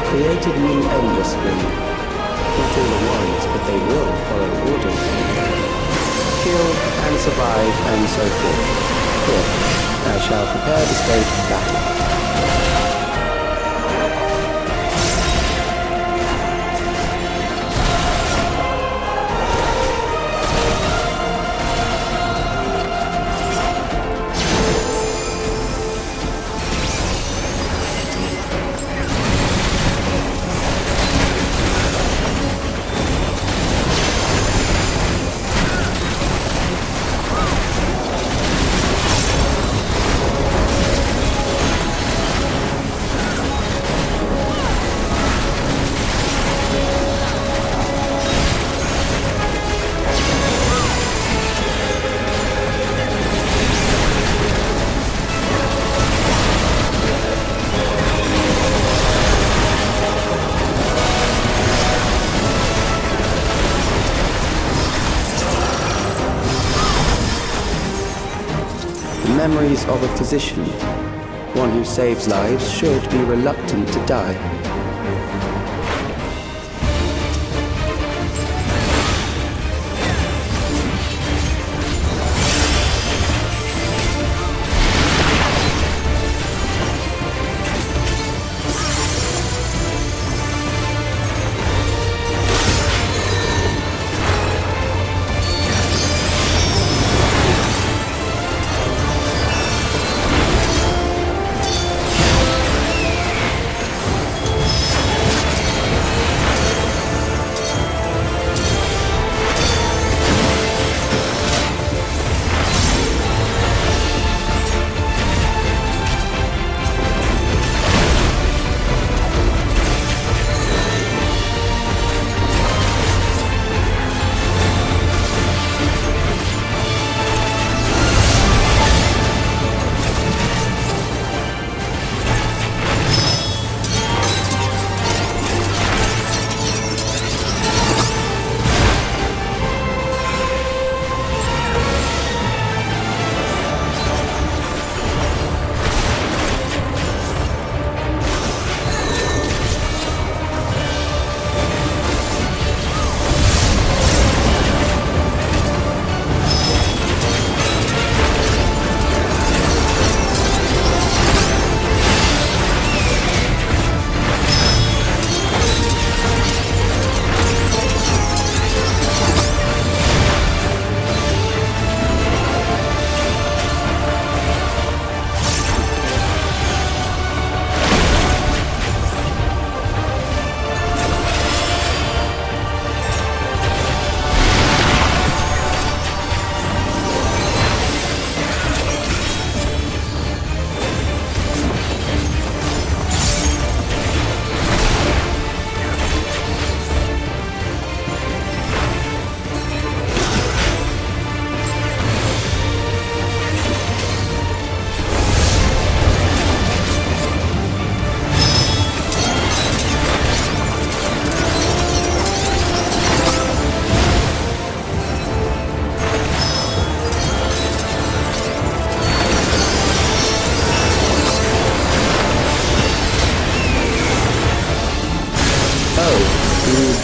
Created new endless wind. Not all the warriors, but they will follow orders. Kill and survive and so forth. Here, I shall prepare the stage for battle. Memories of a physician. One who saves lives should be reluctant to die.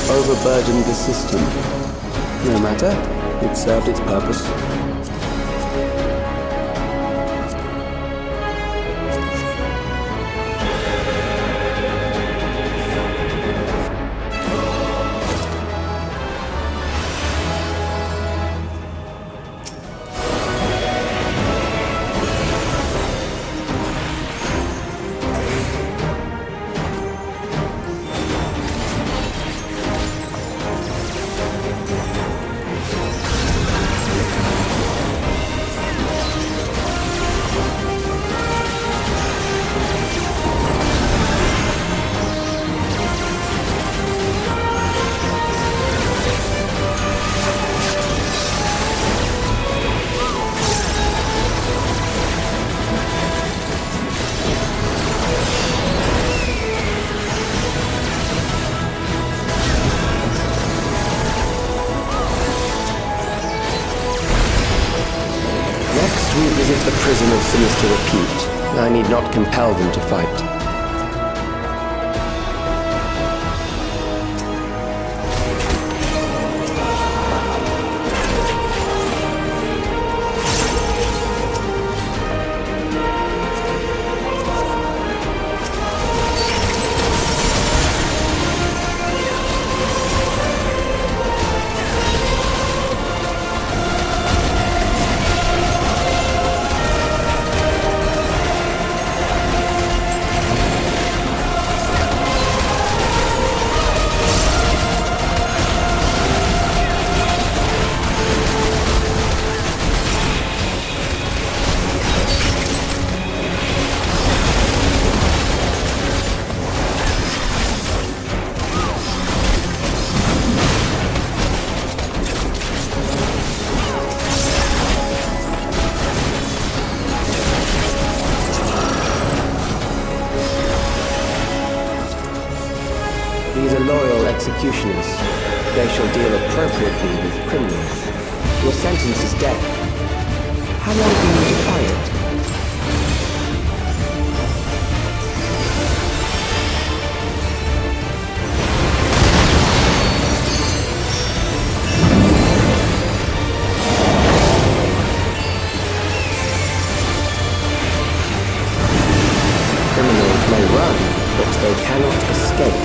Overburdened the system. No matter, it served its purpose. chosen of sinister repute. I need not compel them to fight. These are loyal executioners. They shall deal appropriately with criminals. Your sentence is death. How long do you defy it? Criminals may run, but they cannot escape.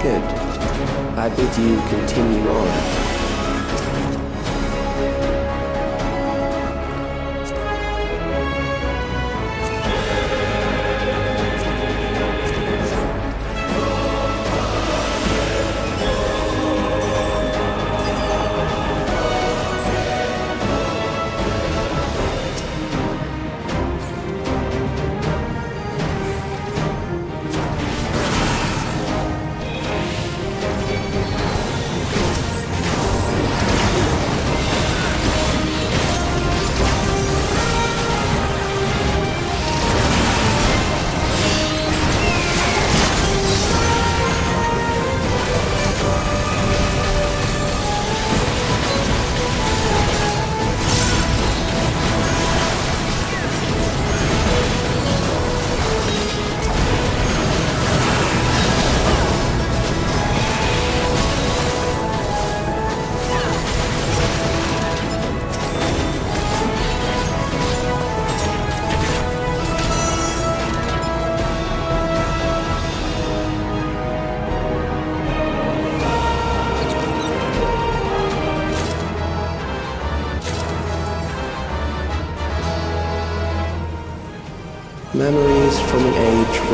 Good. I bid you continue on.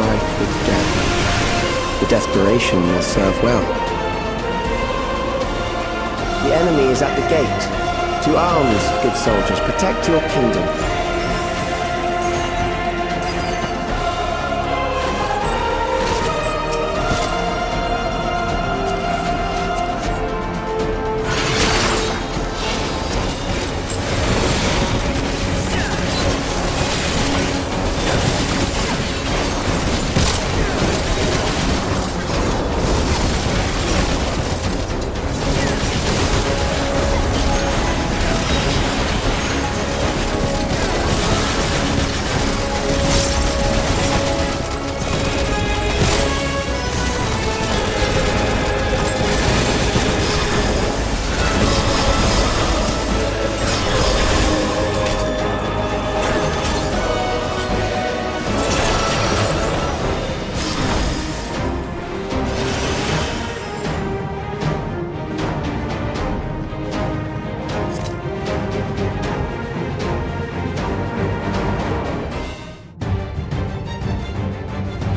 life with death. The desperation will serve well. The enemy is at the gate. To arms, good soldiers, protect your kingdom.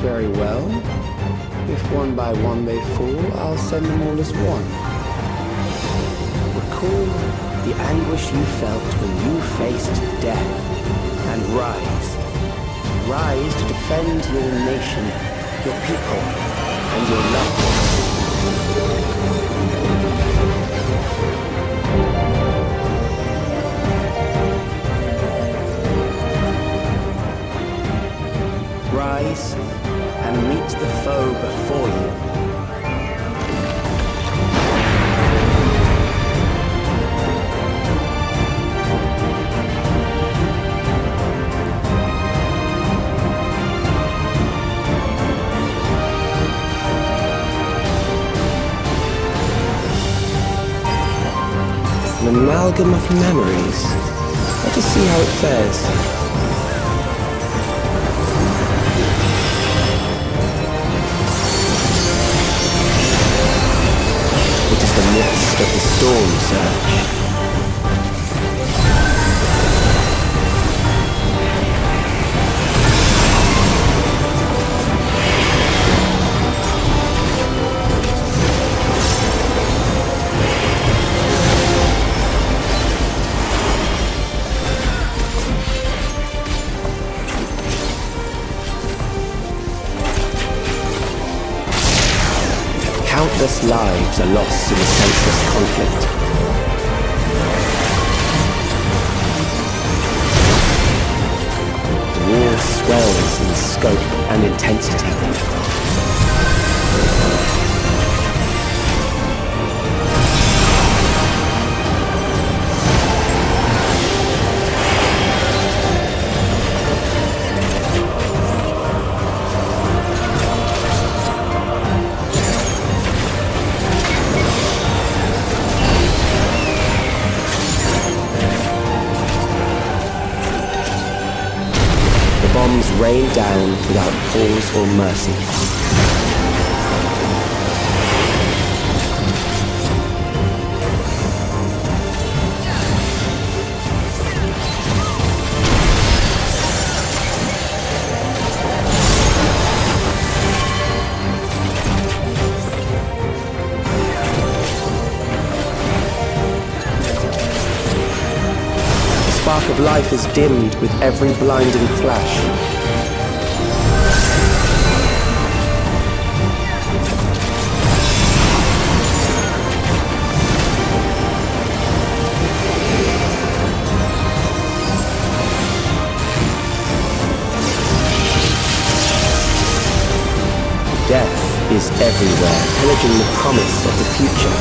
Very well. If one by one they fall, I'll send them all as one. Recall the anguish you felt when you faced death, and rise. Rise to defend your nation, your people, and your loved ones. Rise and meet the foe before you. An amalgam of memories. Let us see how it fares. The midst of the storm surge. Countless lives are lost in a senseless conflict. The war swells in scope and intensity. Bombs rain down without pause or mercy. The spark of life is dimmed with every blinding flash. Death is everywhere, pillaging the promise of the future.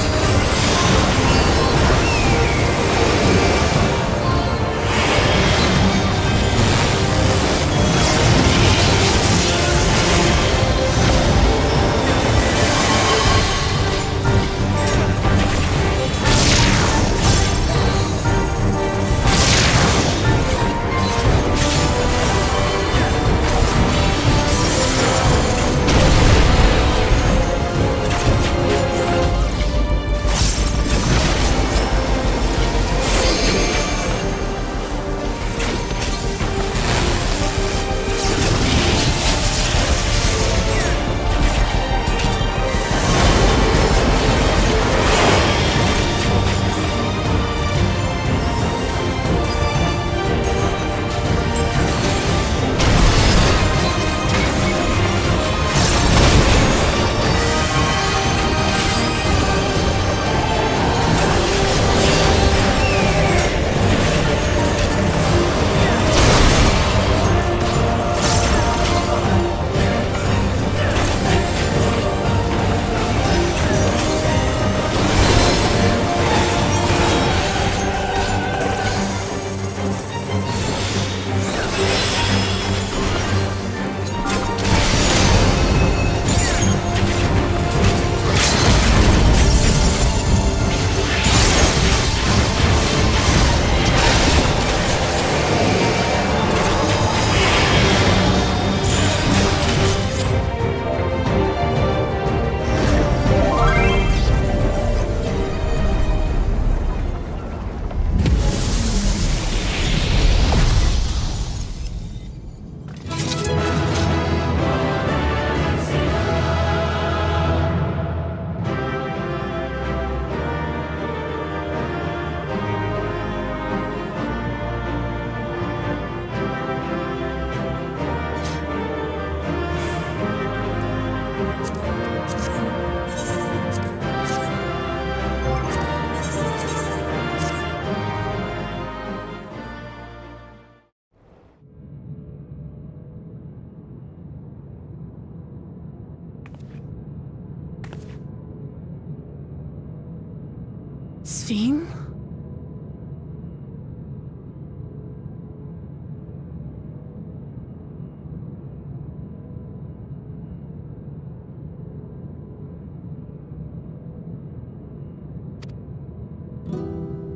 Sphene?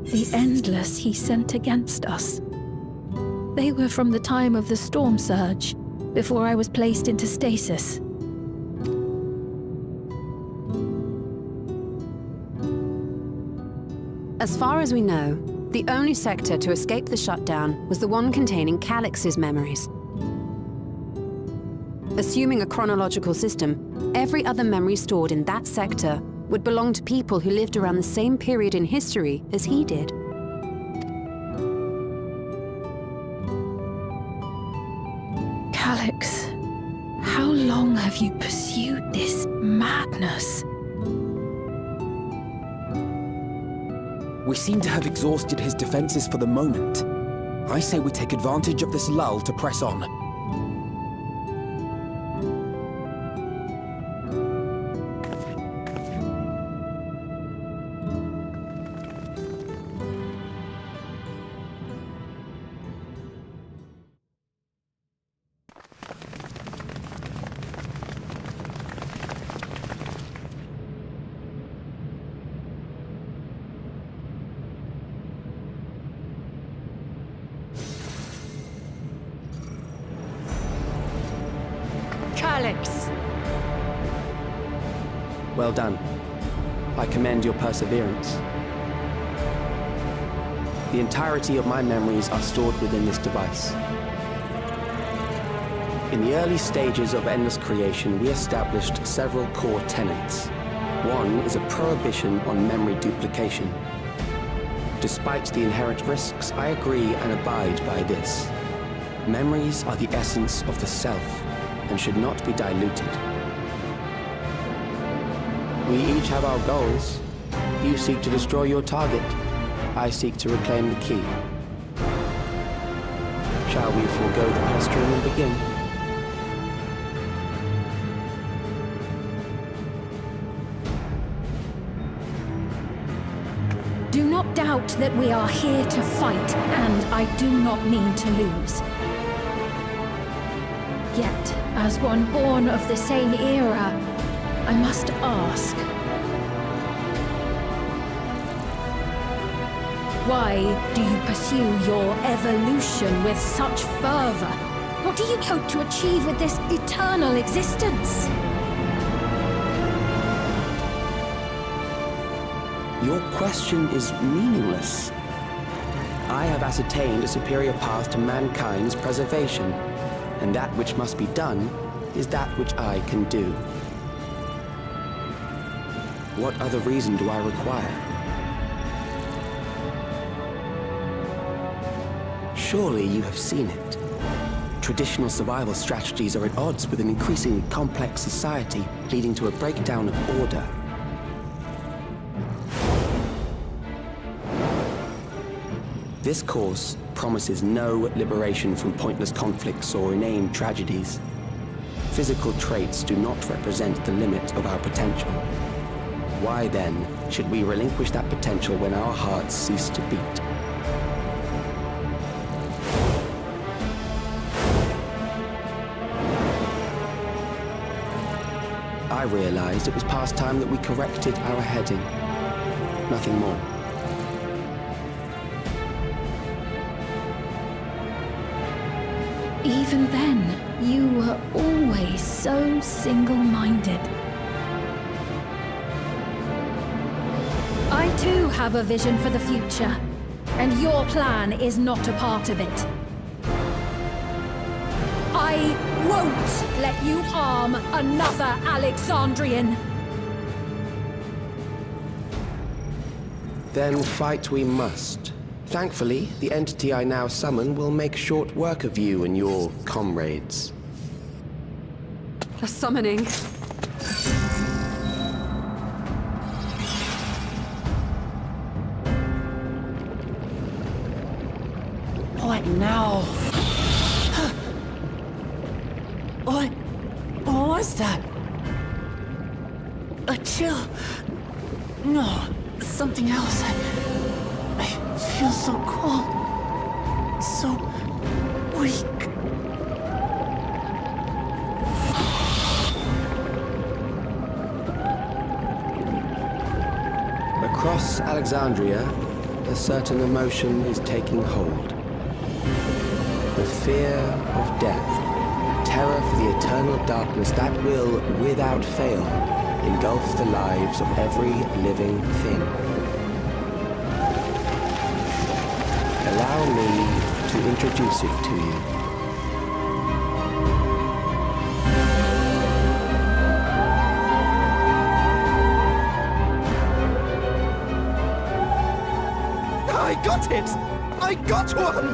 The Endless he sent against us. They were from the time of the storm surge, before I was placed into stasis. As far as we know, the only sector to escape the shutdown was the one containing Calix's memories. Assuming a chronological system, every other memory stored in that sector would belong to people who lived around the same period in history as he did. Calix, how long have you pursued this madness? We seem to have exhausted his defenses for the moment. I say we take advantage of this lull to press on. Calix! Well done. I commend your perseverance. The entirety of my memories are stored within this device. In the early stages of Endless creation, we established several core tenets. One is a prohibition on memory duplication. Despite the inherent risks, I agree and abide by this. Memories are the essence of the self, and should not be diluted. We each have our goals. You seek to destroy your target. I seek to reclaim the key. Shall we forego the posturing and begin? Do not doubt that we are here to fight, and I do not mean to lose. Yet, as one born of the same era, I must ask, why do you pursue your evolution with such fervor? What do you hope to achieve with this eternal existence? Your question is meaningless. I have ascertained a superior path to mankind's preservation, and that which must be done is that which I can do. What other reason do I require? Surely you have seen it. Traditional survival strategies are at odds with an increasingly complex society, leading to a breakdown of order. This course promises no liberation from pointless conflicts or inane tragedies. Physical traits do not represent the limit of our potential. Why then should we relinquish that potential when our hearts cease to beat? I realized it was past time that we corrected our heading. Nothing more. Even then, you were always so single-minded. I too have a vision for the future, and your plan is not a part of it. I won't let you harm another Alexandrian. Then fight we must. Thankfully, the entity I now summon will make short work of you and your comrades. The summoning. What now? What was that? A chill? No, something else. I feel so cold. So weak. Across Alexandria, a certain emotion is taking hold. The fear of death, terror for the eternal darkness that will, without fail, engulf the lives of every living thing. Allow me to introduce it to you. I got it! I got one!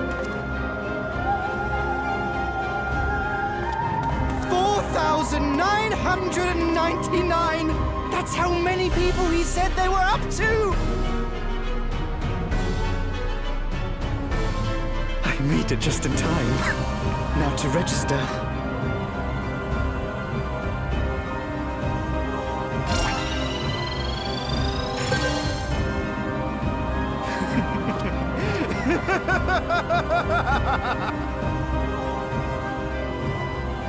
4,999! That's how many people he said they were up to! I made it just in time. Now to register.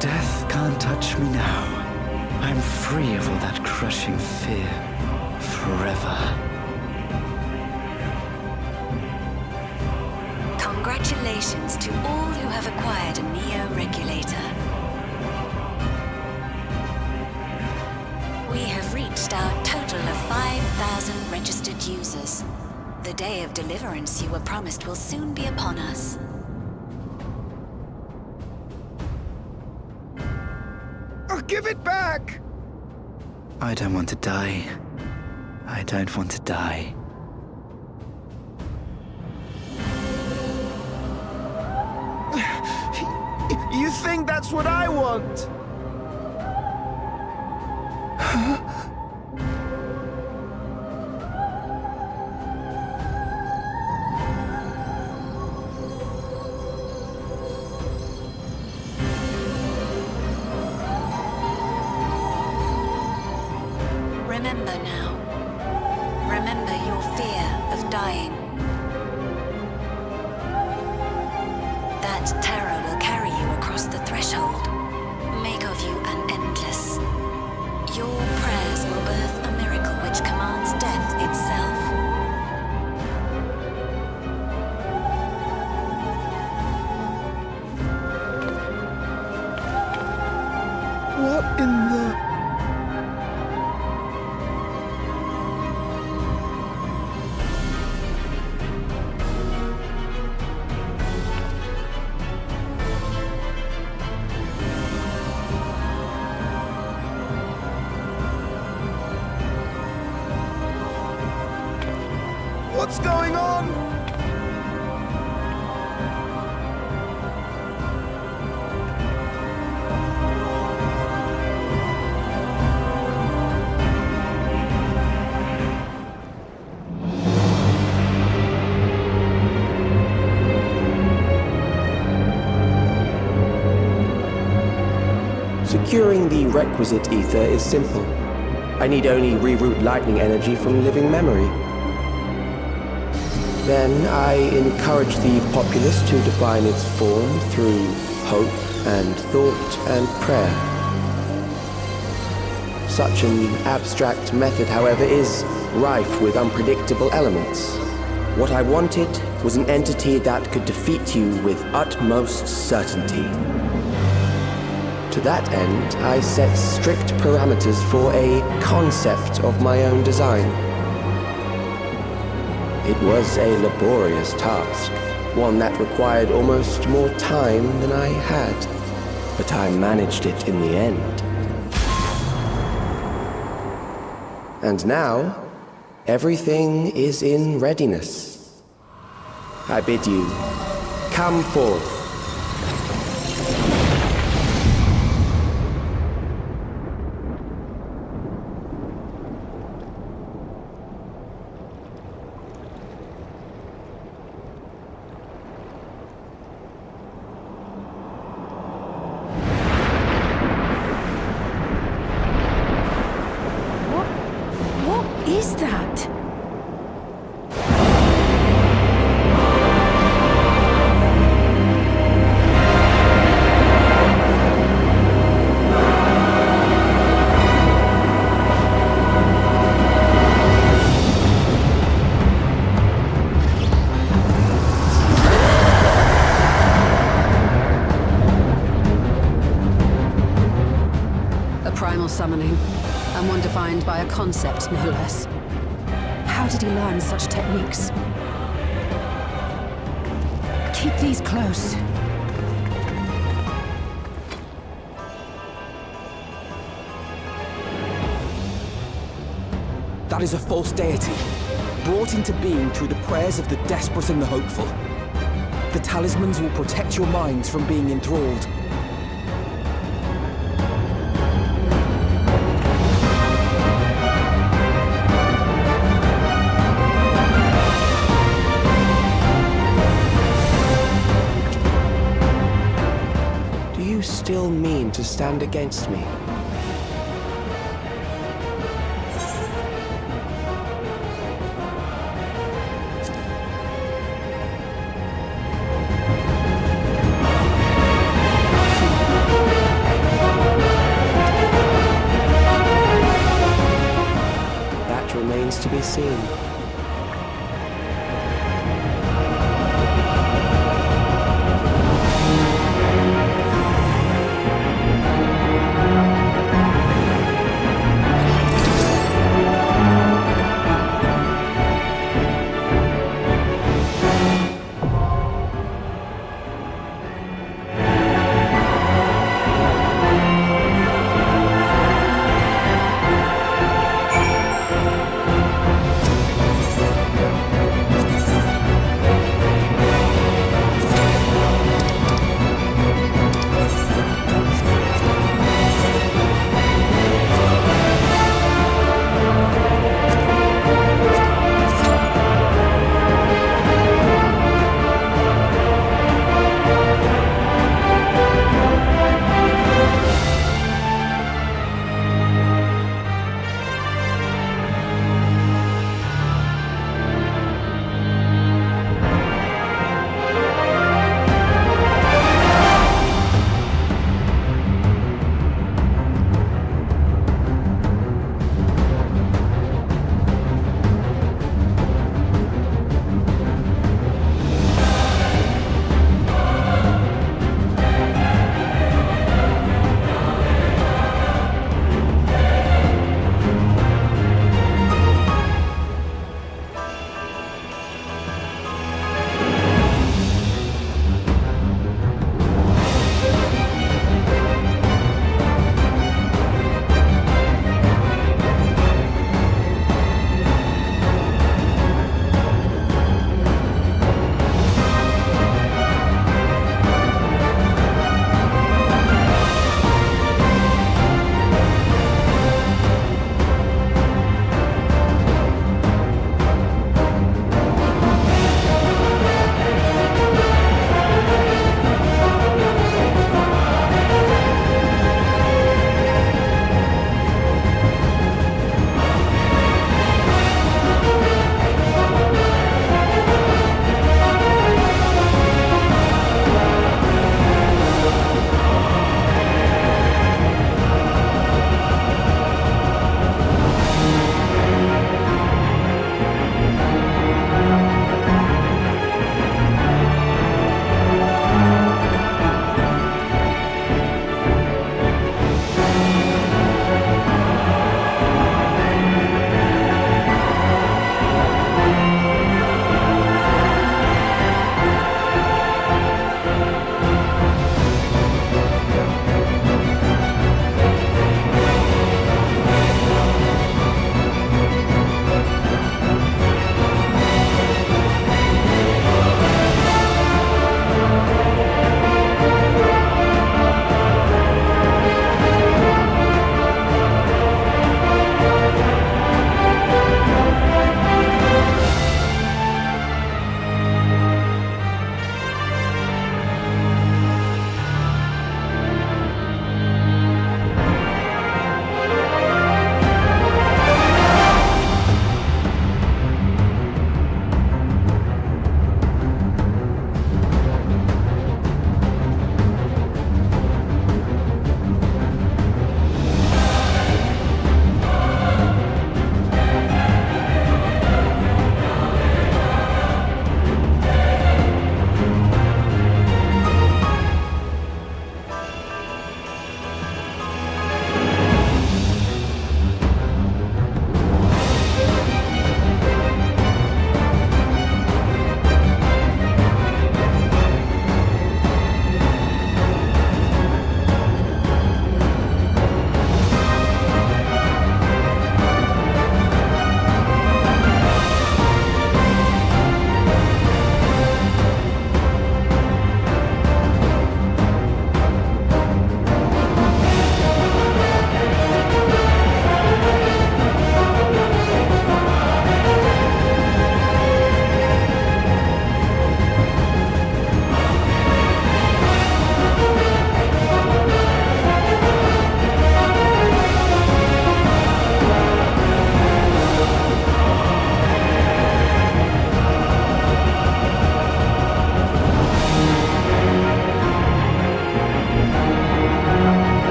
Death can't touch me now. I'm free of all that crushing fear. Forever. Congratulations to all who have acquired a Neo-Regulator. We have reached our total of 5,000 registered users. The day of deliverance you were promised will soon be upon us. Give it back! I don't want to die. I don't want to die. You think that's what I want? Remember now. Remember your fear of dying. That terror will carry you across the threshold, make of you an endless. Your prayers will birth a miracle which commands death itself. What in the... What's going on? Securing the requisite ether is simple. I need only reroute lightning energy from living memory. Then I encourage the populace to define its form through hope and thought and prayer. Such an abstract method, however, is rife with unpredictable elements. What I wanted was an entity that could defeat you with utmost certainty. To that end, I set strict parameters for a concept of my own design. It was a laborious task, one that required almost more time than I had, but I managed it in the end. And now, everything is in readiness. I bid you, come forth. Primal summoning, and one defined by a concept, no less. How did he learn such techniques? Keep these close. That is a false deity, brought into being through the prayers of the desperate and the hopeful. The talismans will protect your minds from being enthralled. Do you still mean to stand against me? Remains to be seen.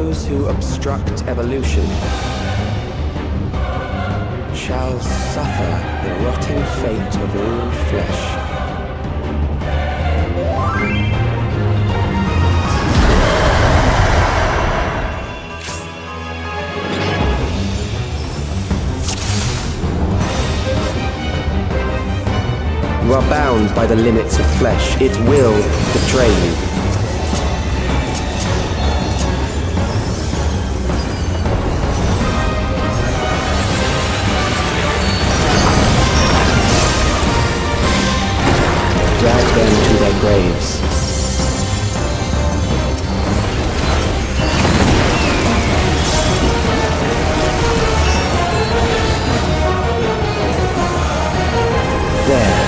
those who obstruct evolution shall suffer the rotting fate of all flesh. You are bound by the limits of flesh. It will betray you. Drag them to their graves. There.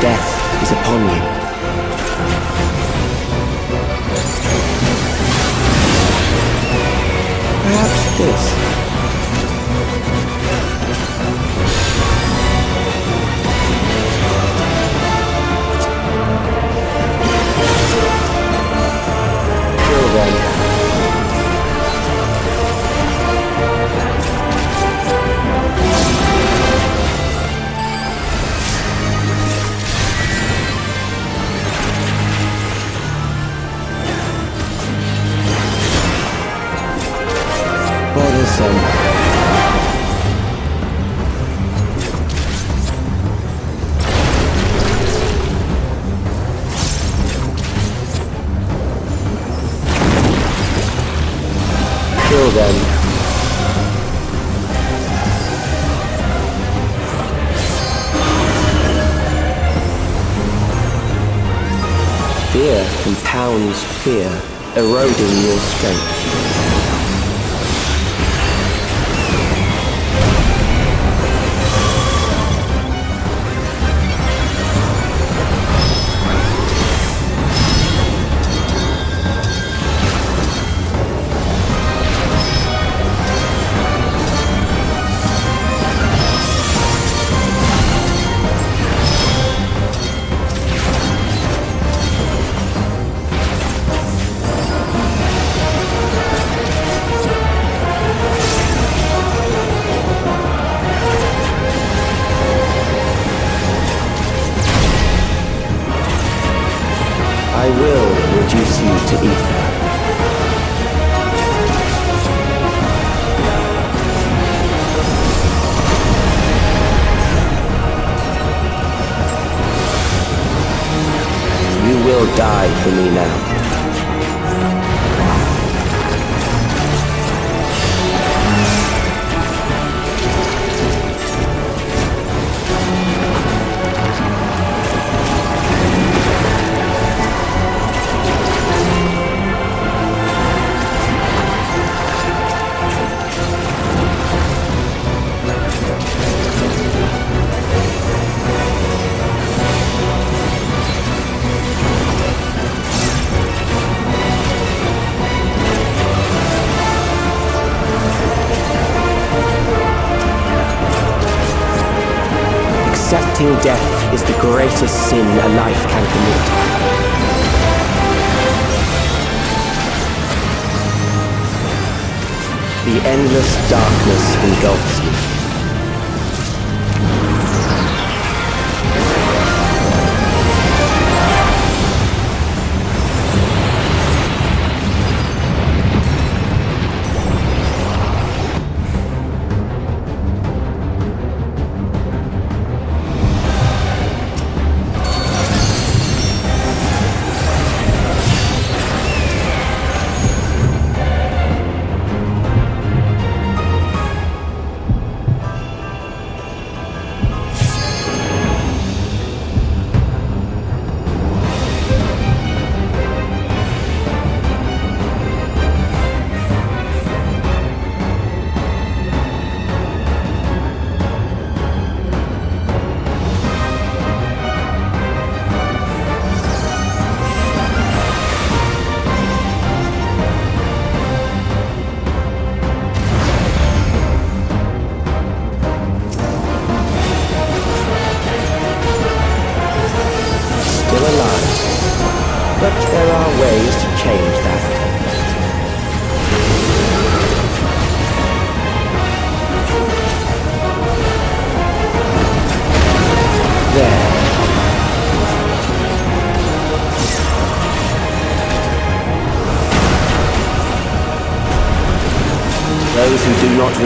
Death is upon you. Perhaps this. Kill them. Bothersome. Kill them. Fear compounds fear, eroding your strength. I will reduce you to ether. You will die for me now. Accepting death is the greatest sin a life can commit. The endless darkness engulfs you.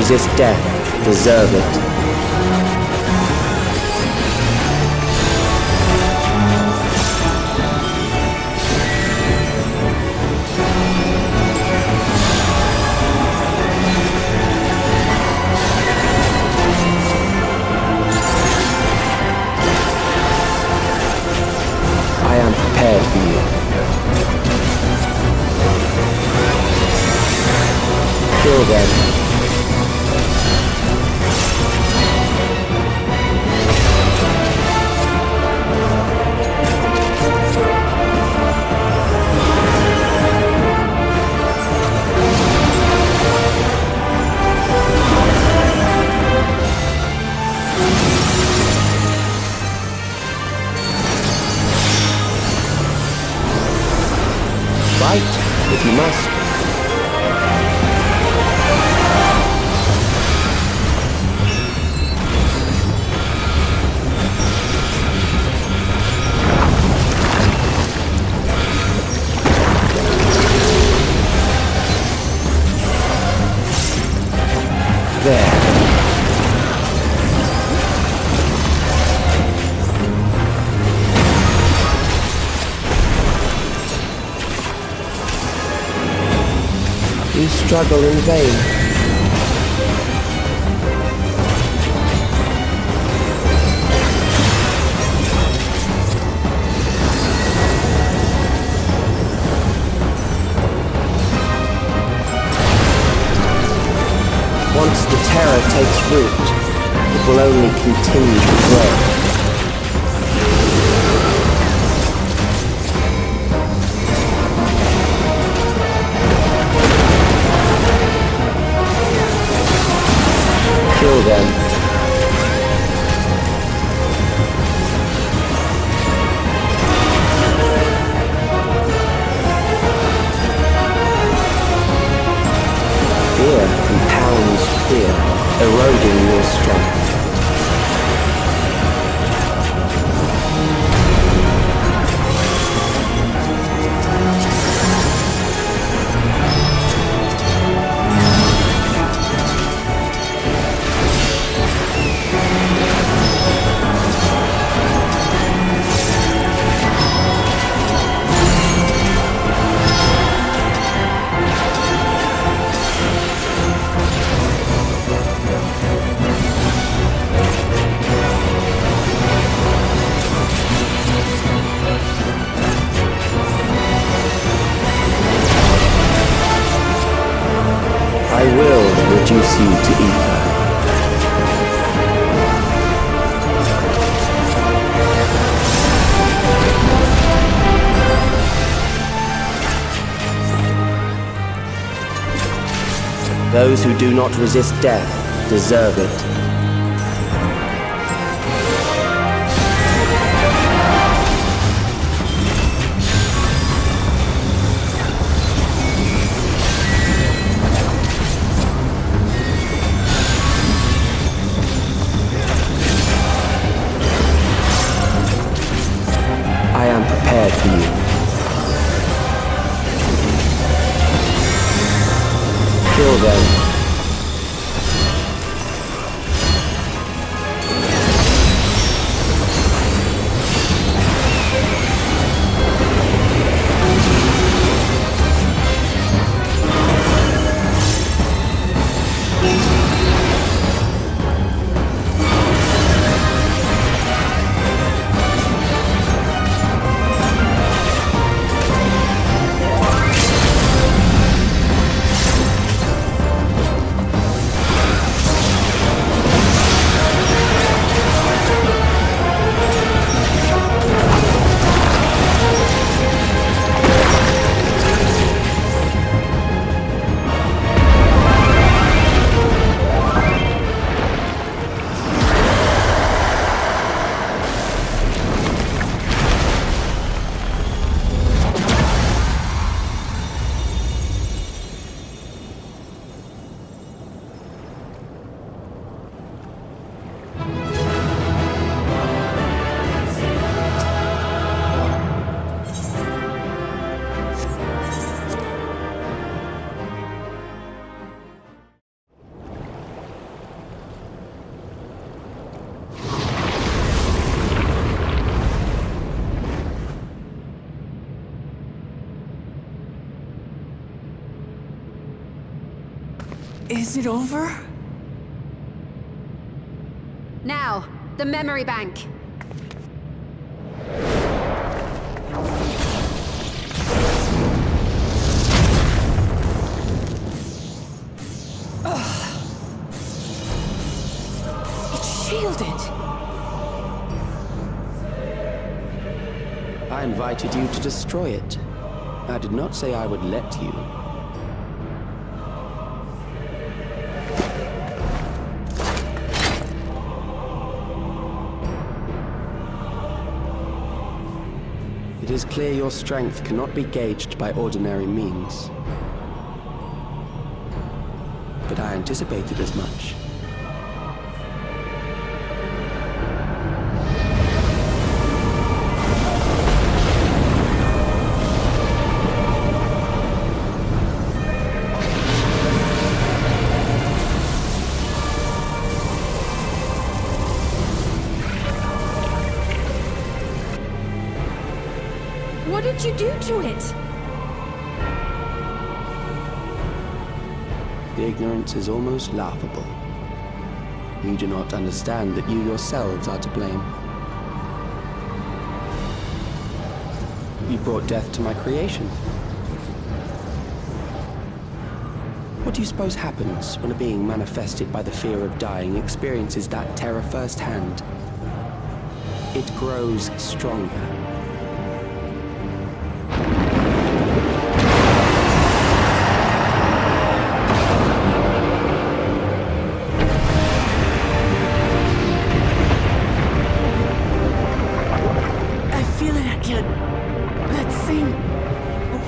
resist death deserve it. I am prepared for you. Kill them. Fight, if you must. There. You struggle in vain. Once the terror takes root, it will only continue to grow. Kill them. Fear compounds fear, eroding your strength. I will reduce you to ether. Those who do not resist death deserve it. I am prepared for you. Kill them. Is it over? Now, the memory bank. It's shielded. I invited you to destroy it. I did not say I would let you. It is clear your strength cannot be gauged by ordinary means. But I anticipated as much. What did you do to it? The ignorance is almost laughable. You do not understand that you yourselves are to blame. You brought death to my creation. What do you suppose happens when a being manifested by the fear of dying experiences that terror firsthand? It grows stronger.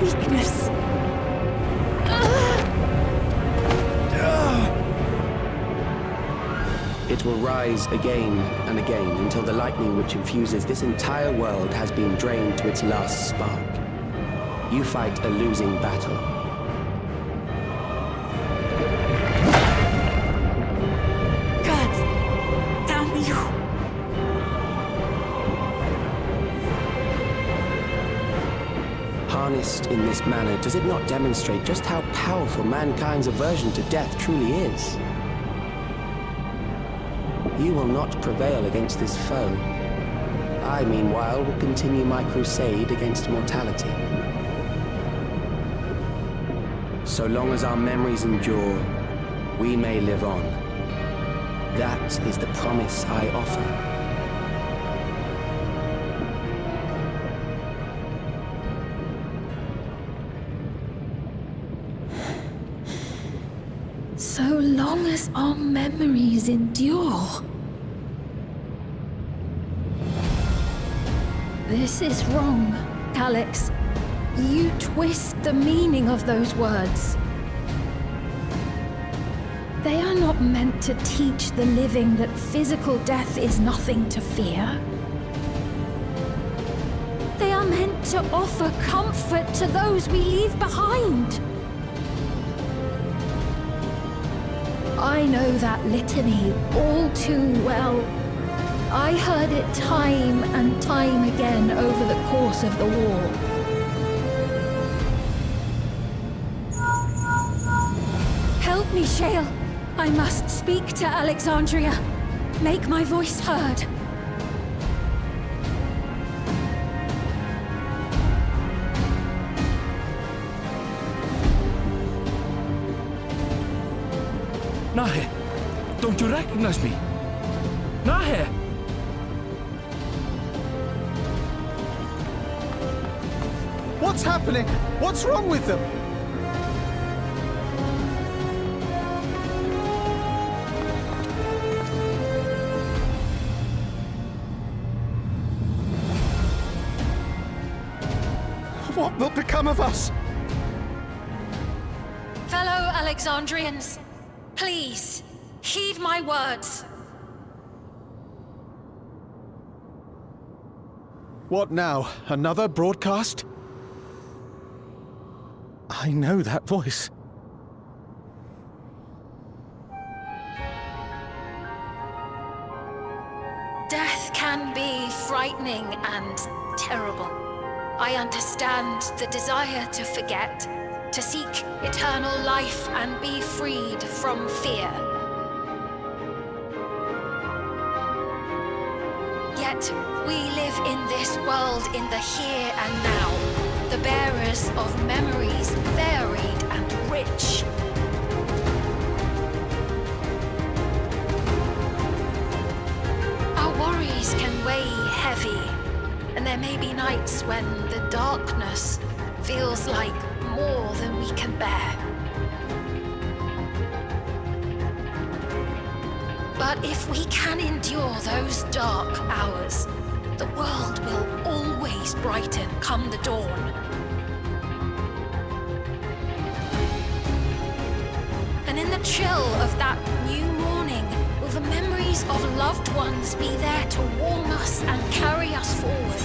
Weakness. It will rise again and again until the lightning which infuses this entire world has been drained to its last spark. You fight a losing battle. God damn you! Harnessed in this manner, does it not demonstrate just how powerful mankind's aversion to death truly is? You will not prevail against this foe. I, meanwhile, will continue my crusade against mortality. So long as our memories endure, we may live on. That is the promise I offer. So long as our memories endure. This is wrong, Alex. You twist the meaning of those words. They are not meant to teach the living that physical death is nothing to fear. They are meant to offer comfort to those we leave behind. I know that litany all too well. I heard it time and time again over the course of the war. Help me, Shale. I must speak to Alexandria. Make my voice heard. Nahe, don't you recognize me? Nahe! What's happening? What's wrong with them? What will become of us? Fellow Alexandrians, please, heed my words. What now? Another broadcast? I know that voice. Death can be frightening and terrible. I understand the desire to forget, to seek eternal life and be freed from fear. Yet we live in this world in the here and now, the bearers of memories varied and rich. Our worries can weigh heavy, and there may be nights when the darkness feels like more than we can bear. But if we can endure those dark hours, the world will always brighten come the dawn. And in the chill of that new morning, will the memories of loved ones be there to warm us and carry us forward?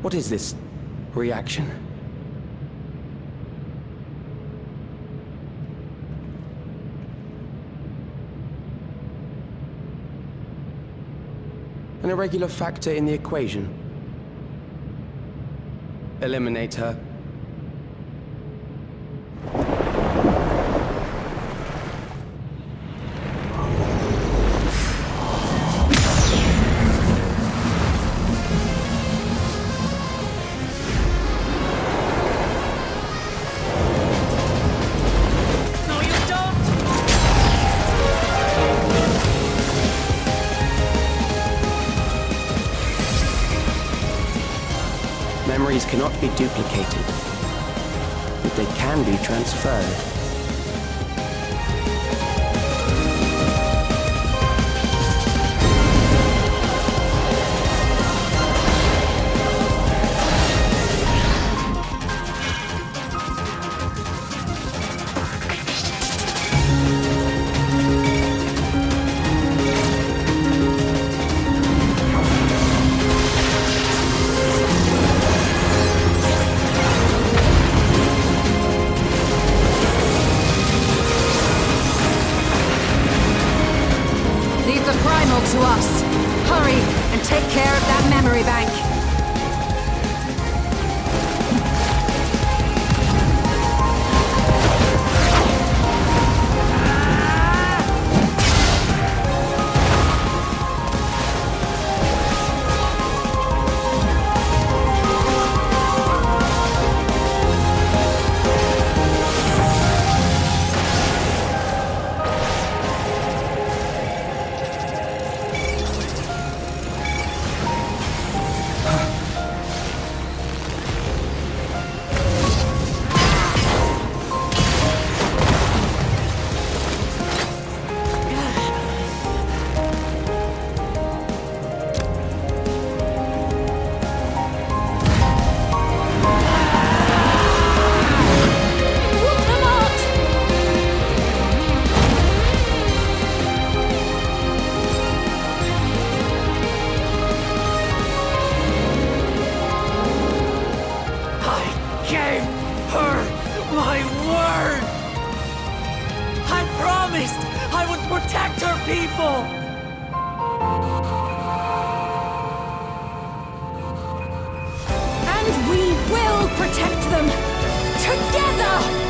What is this reaction? An irregular factor in the equation. Eliminate her. Memories cannot be duplicated, but they can be transferred. promised I would protect her people! And we will protect them! Together!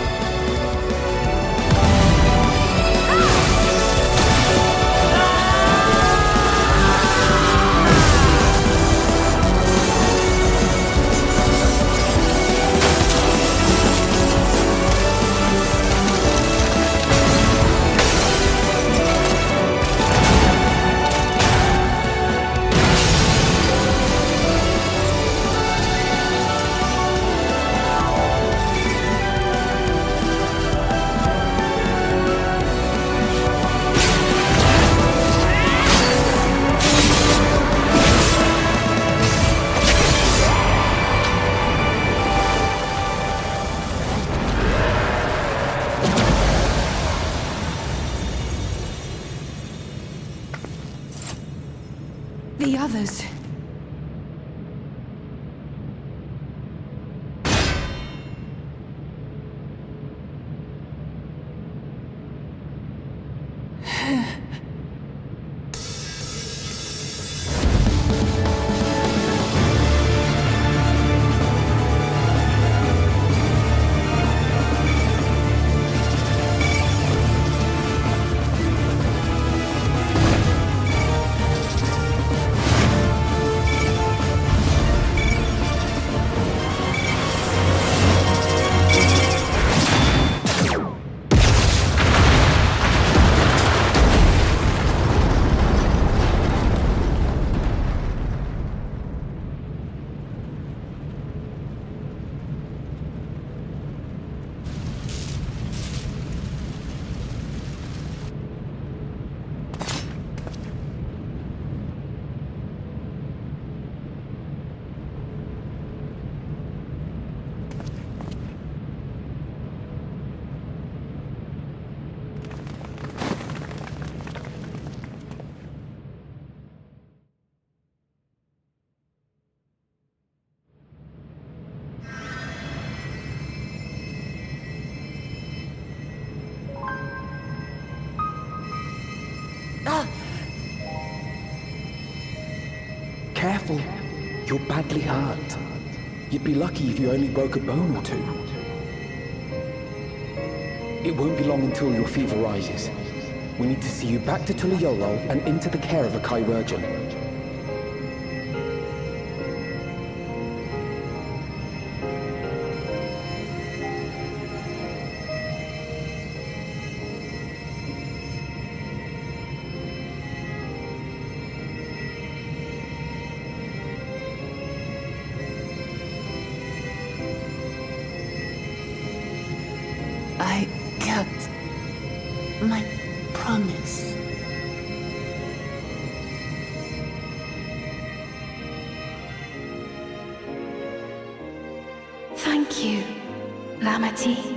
The others. Careful. You're badly hurt. You'd be lucky if you only broke a bone or two. It won't be long until your fever rises. We need to see you back to Tuliolo and into the care of a chirurgeon. I kept my promise. Thank you, Lamati.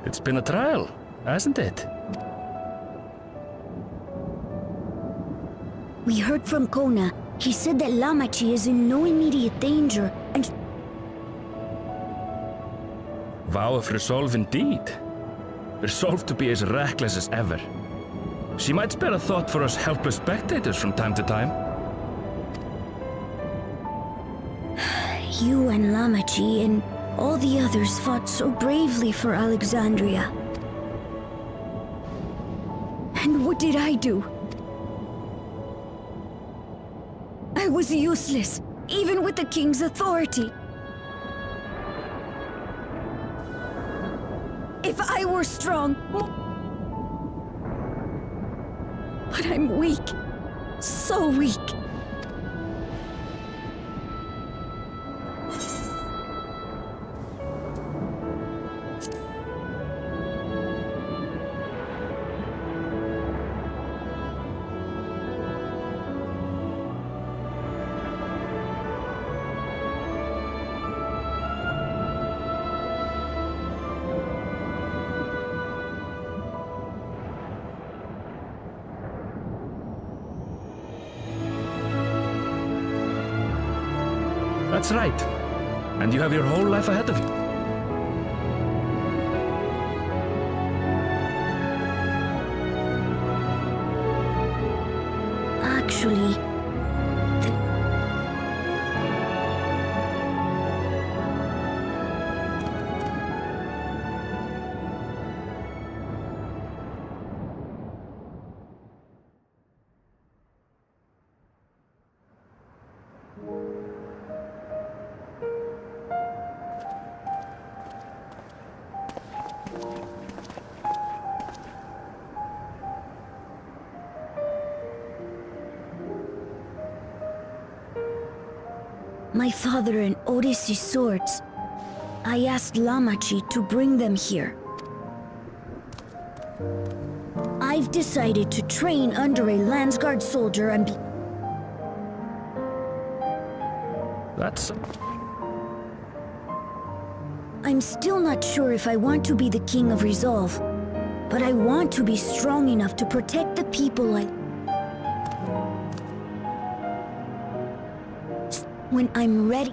It's been a trial, hasn't it? We heard from Kona. He said that Lamachi is in no immediate danger, and... Vow of resolve indeed. Resolved to be as reckless as ever. She might spare a thought for us helpless spectators from time to time. You and Lamachi and all the others fought so bravely for Alexandria. And what did I do? I was useless, even with the king's authority. If I were strong... But I'm weak. So weak. That's right. And you have your whole life ahead of you. Actually... My father and Odyssey's swords. I asked Lamachi to bring them here. I've decided to train under a Landsguard soldier and be... That's... I'm still not sure if I want to be the King of Resolve, but I want to be strong enough to protect the people I... When I'm ready...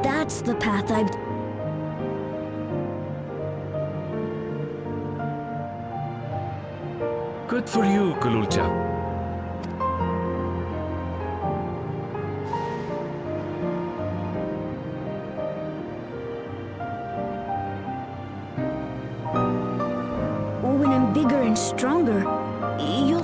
That's the path I've... Good for you, Kululcha. When I'm bigger and stronger, you'll...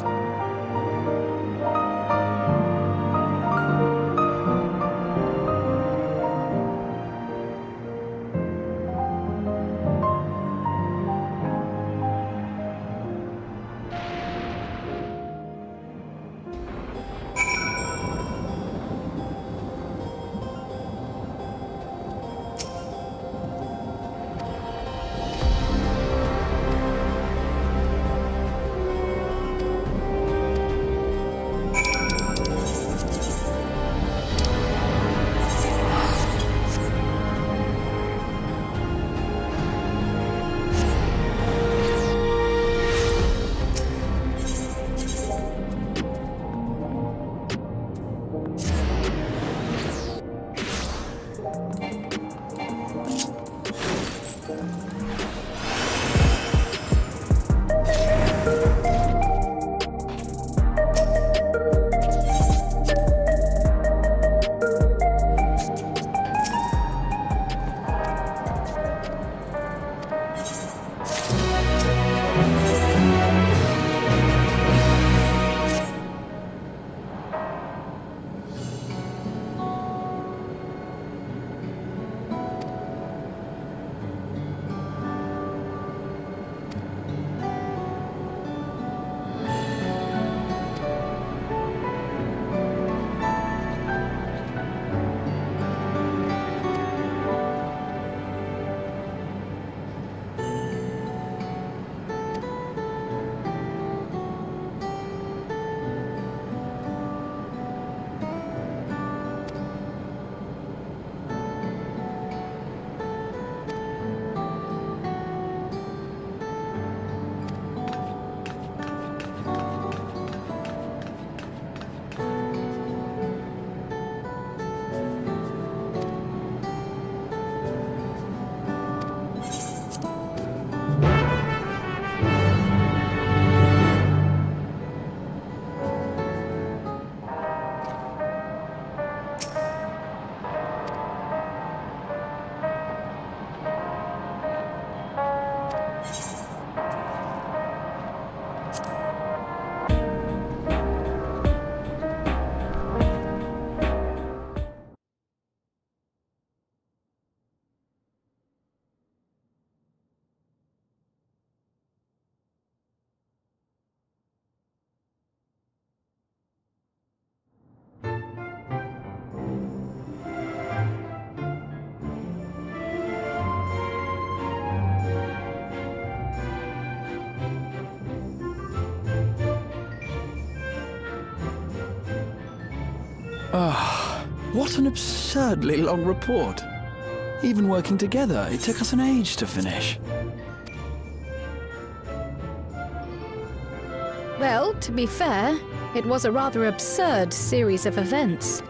Ah, what an absurdly long report. Even working together, it took us an age to finish. Well, to be fair, it was a rather absurd series of events.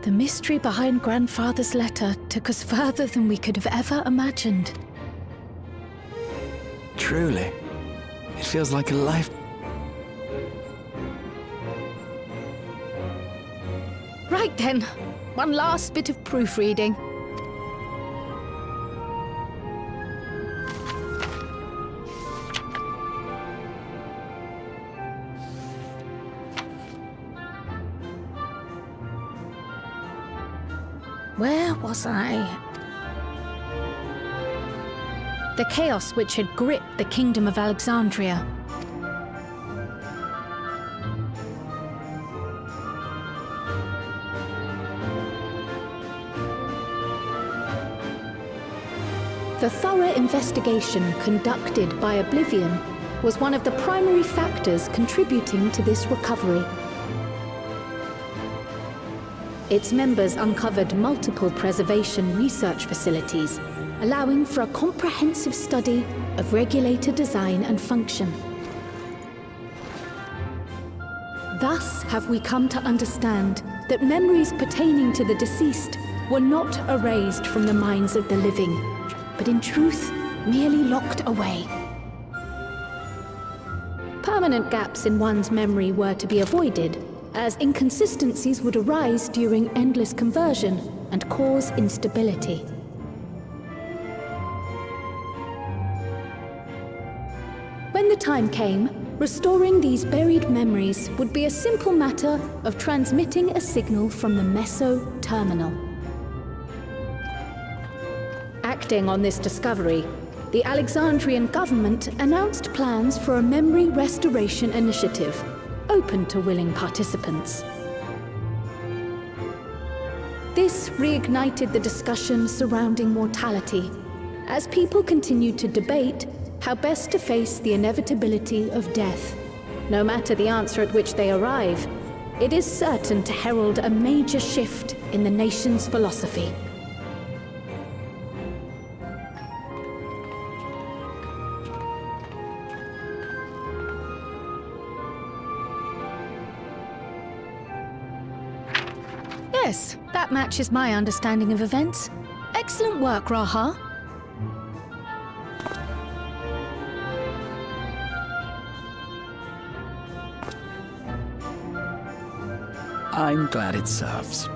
The mystery behind Grandfather's letter took us further than we could have ever imagined. Truly. It feels like a life... Right then, one last bit of proofreading. Where was I? The chaos which had gripped the kingdom of Alexandria. The thorough investigation conducted by Oblivion was one of the primary factors contributing to this recovery. Its members uncovered multiple preservation research facilities, allowing for a comprehensive study of regulator design and function. Thus have we come to understand that memories pertaining to the deceased were not erased from the minds of the living, but in truth, merely locked away. Permanent gaps in one's memory were to be avoided, as inconsistencies would arise during endless conversion and cause instability. When the time came, restoring these buried memories would be a simple matter of transmitting a signal from the meso-terminal. Acting on this discovery, the Alexandrian government announced plans for a memory restoration initiative, open to willing participants. This reignited the discussion surrounding mortality, as people continued to debate how best to face the inevitability of death. No matter the answer at which they arrive, it is certain to herald a major shift in the nation's philosophy. Yes, that matches my understanding of events. Excellent work, Raha. I'm glad it serves.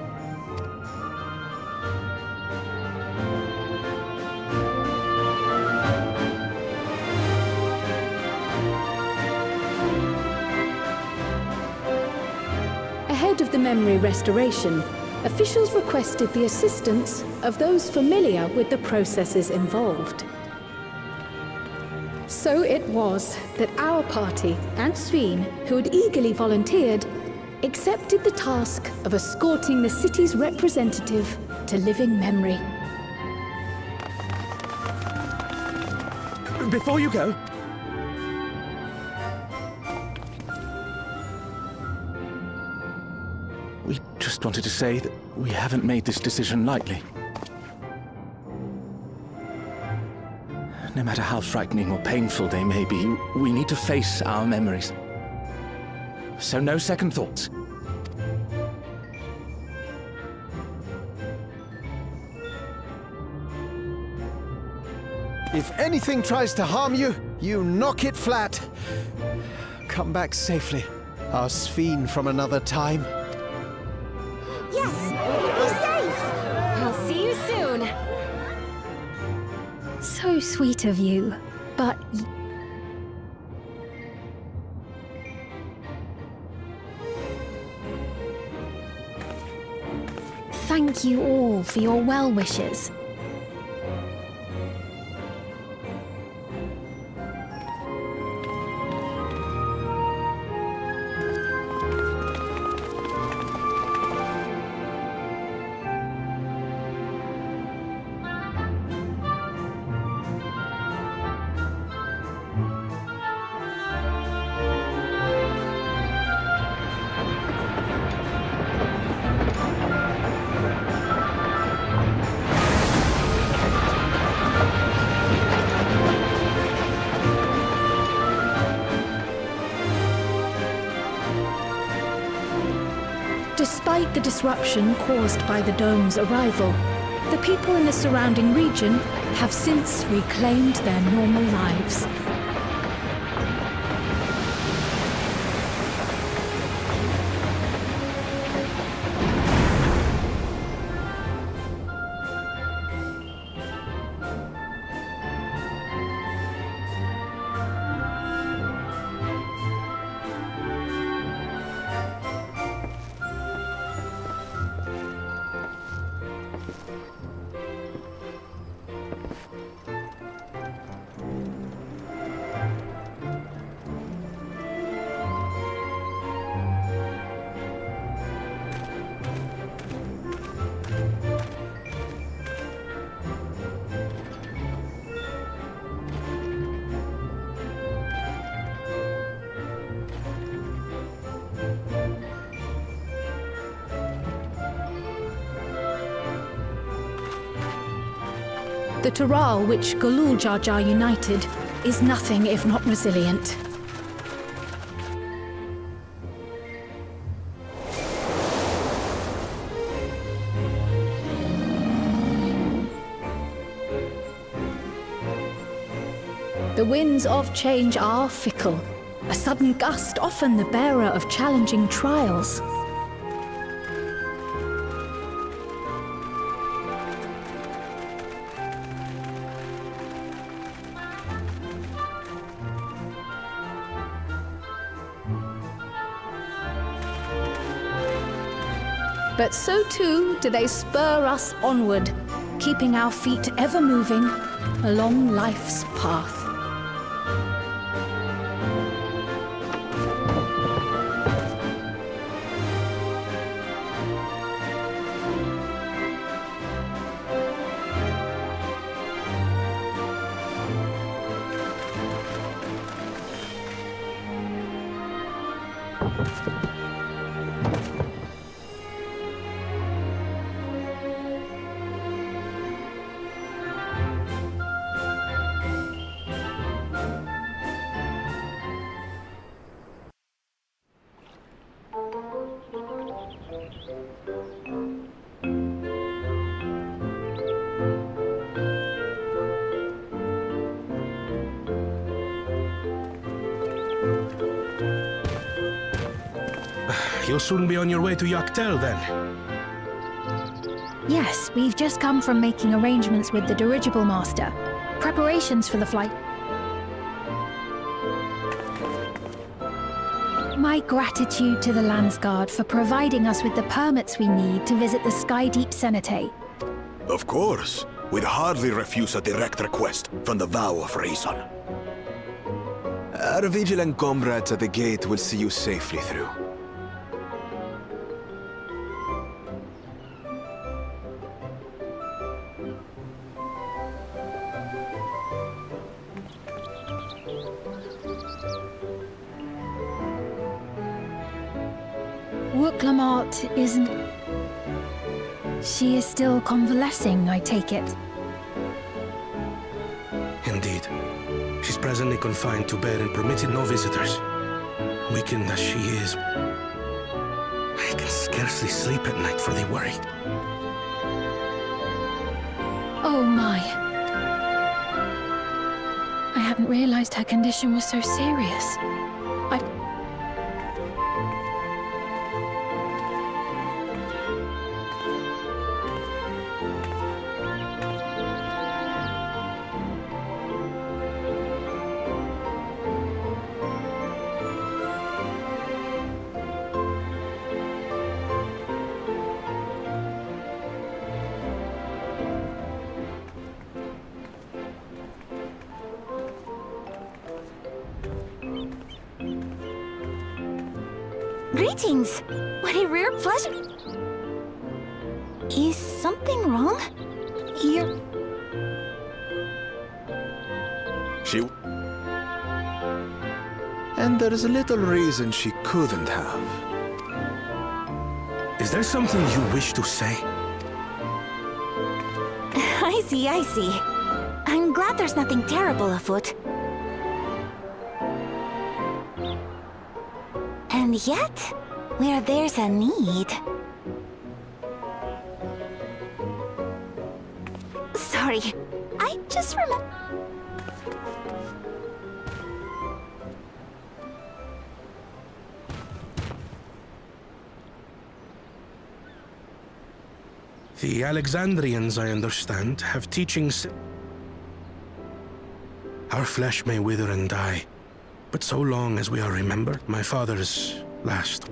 Ahead of the memory restoration, officials requested the assistance of those familiar with the processes involved. So it was that our party and Sveen, who had eagerly volunteered, accepted the task of escorting the city's representative to living memory. Before you go... We just wanted to say that we haven't made this decision lightly. No matter how frightening or painful they may be, we need to face our memories. So no second thoughts. If anything tries to harm you, you knock it flat. Come back safely, our Sveen from another time. Yes! Be safe! I'll see you soon! So sweet of you, but... Thank you all for your well wishes. Despite the disruption caused by the dome's arrival, the people in the surrounding region have since reclaimed their normal lives. The Tural, which Galul Jar Jar united, is nothing if not resilient. The winds of change are fickle. A sudden gust, often the bearer of challenging trials. But so too do they spur us onward, keeping our feet ever moving along life's path. You'll soon be on your way to Yaktel, then? Yes, we've just come from making arrangements with the dirigible master. Preparations for the flight. My gratitude to the Landsguard for providing us with the permits we need to visit the Skydeep Cenotaph. Of course. We'd hardly refuse a direct request from the Vow of Reason. Our vigilant comrades at the gate will see you safely through. Wooklamart isn't... She is still convalescing, I take it. Indeed. She's presently confined to bed and permitted no visitors. Weakened as she is, I can scarcely sleep at night for the worry. Oh my. I hadn't realized her condition was so serious. Greetings! What a rare pleasure! Is something wrong? You're... She... And there's a little reason she couldn't have. Is there something you wish to say? I see, I see. I'm glad there's nothing terrible afoot. And yet, where there's a need, sorry. I just remember. The Alexandrians, I understand, have teachings. Our flesh may wither and die, but so long as we are remembered, my father's last.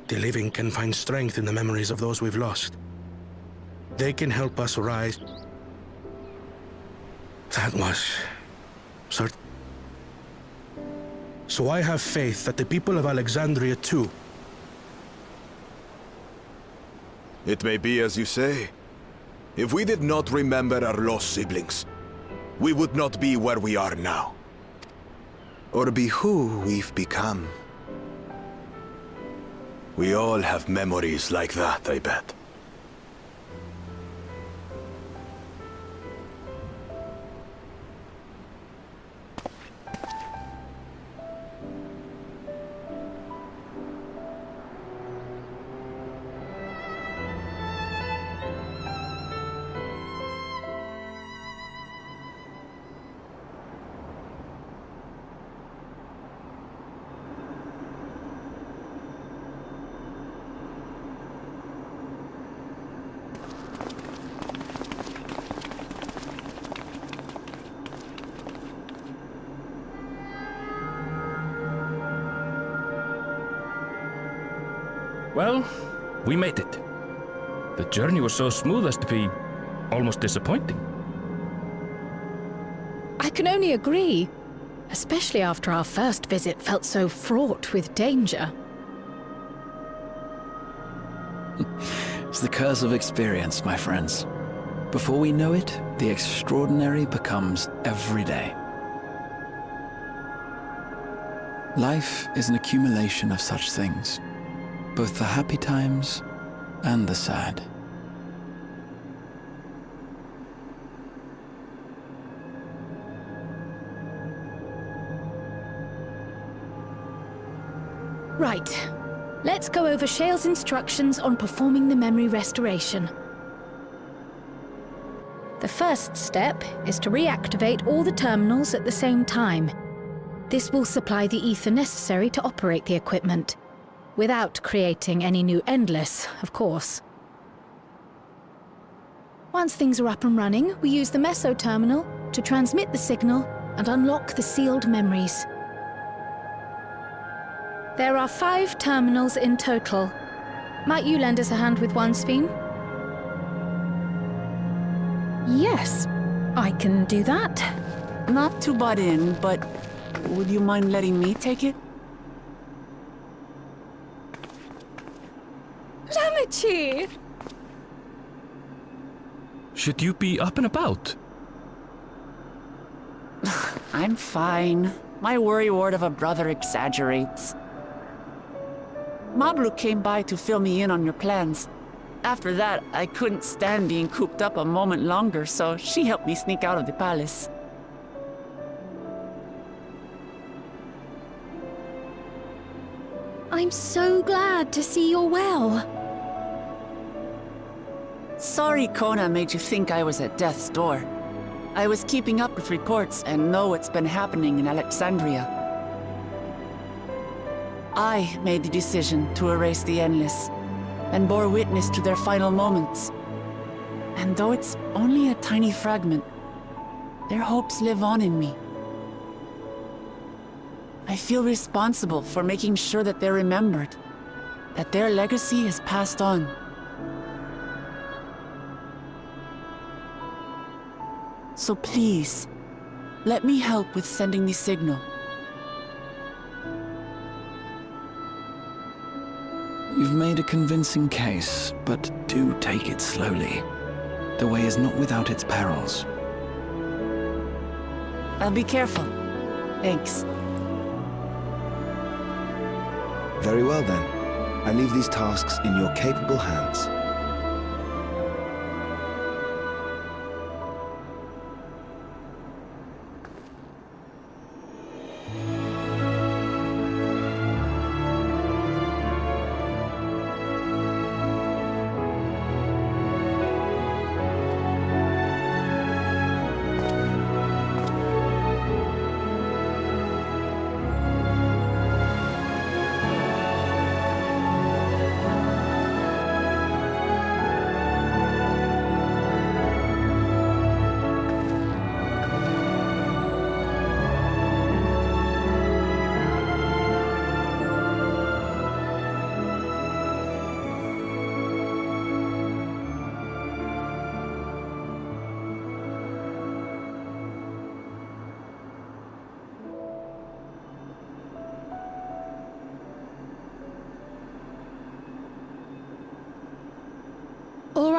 The living can find strength in the memories of those we've lost. They can help us rise. That was certain. So I have faith that the people of Alexandria too. It may be as you say. If we did not remember our lost siblings, we would not be where we are now. Or be who we've become. We all have memories like that, I bet. Well, we made it. The journey was so smooth as to be almost disappointing. I can only agree, especially after our first visit felt so fraught with danger. It's the curse of experience, my friends. Before we know it, the extraordinary becomes everyday. Life is an accumulation of such things, both the happy times and the sad. Right. Let's go over Shale's instructions on performing the memory restoration. The first step is to reactivate all the terminals at the same time. This will supply the ether necessary to operate the equipment, without creating any new Endless, of course. Once things are up and running, we use the Meso terminal to transmit the signal and unlock the sealed memories. There are 5 terminals in total. Might you lend us a hand with one, Sphene? Yes, I can do that. Not to butt in, but would you mind letting me take it? Lamichi! Should you be up and about? I'm fine. My worrywart of a brother exaggerates. Mablu came by to fill me in on your plans. After that, I couldn't stand being cooped up a moment longer, so she helped me sneak out of the palace. I'm so glad to see you're well. Sorry Kona made you think I was at death's door. I was keeping up with reports and know what's been happening in Alexandria. I made the decision to erase the Endless, and bore witness to their final moments. And though it's only a tiny fragment, their hopes live on in me. I feel responsible for making sure that they're remembered, that their legacy is passed on. So please, let me help with sending the signal. You've made a convincing case, but do take it slowly. The way is not without its perils. I'll be careful. Thanks. Very well then. I leave these tasks in your capable hands.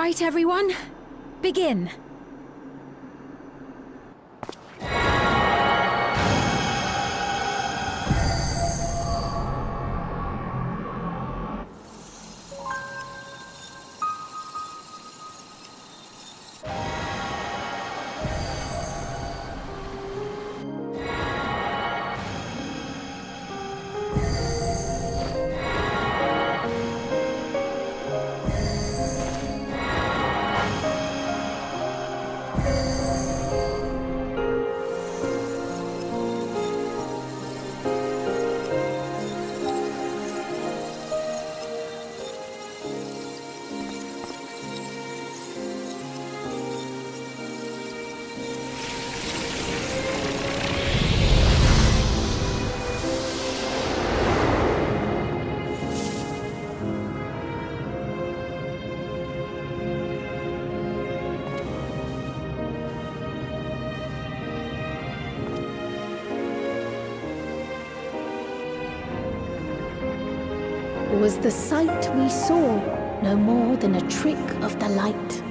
right, everyone. Begin. Was the sight we saw no more than a trick of the light?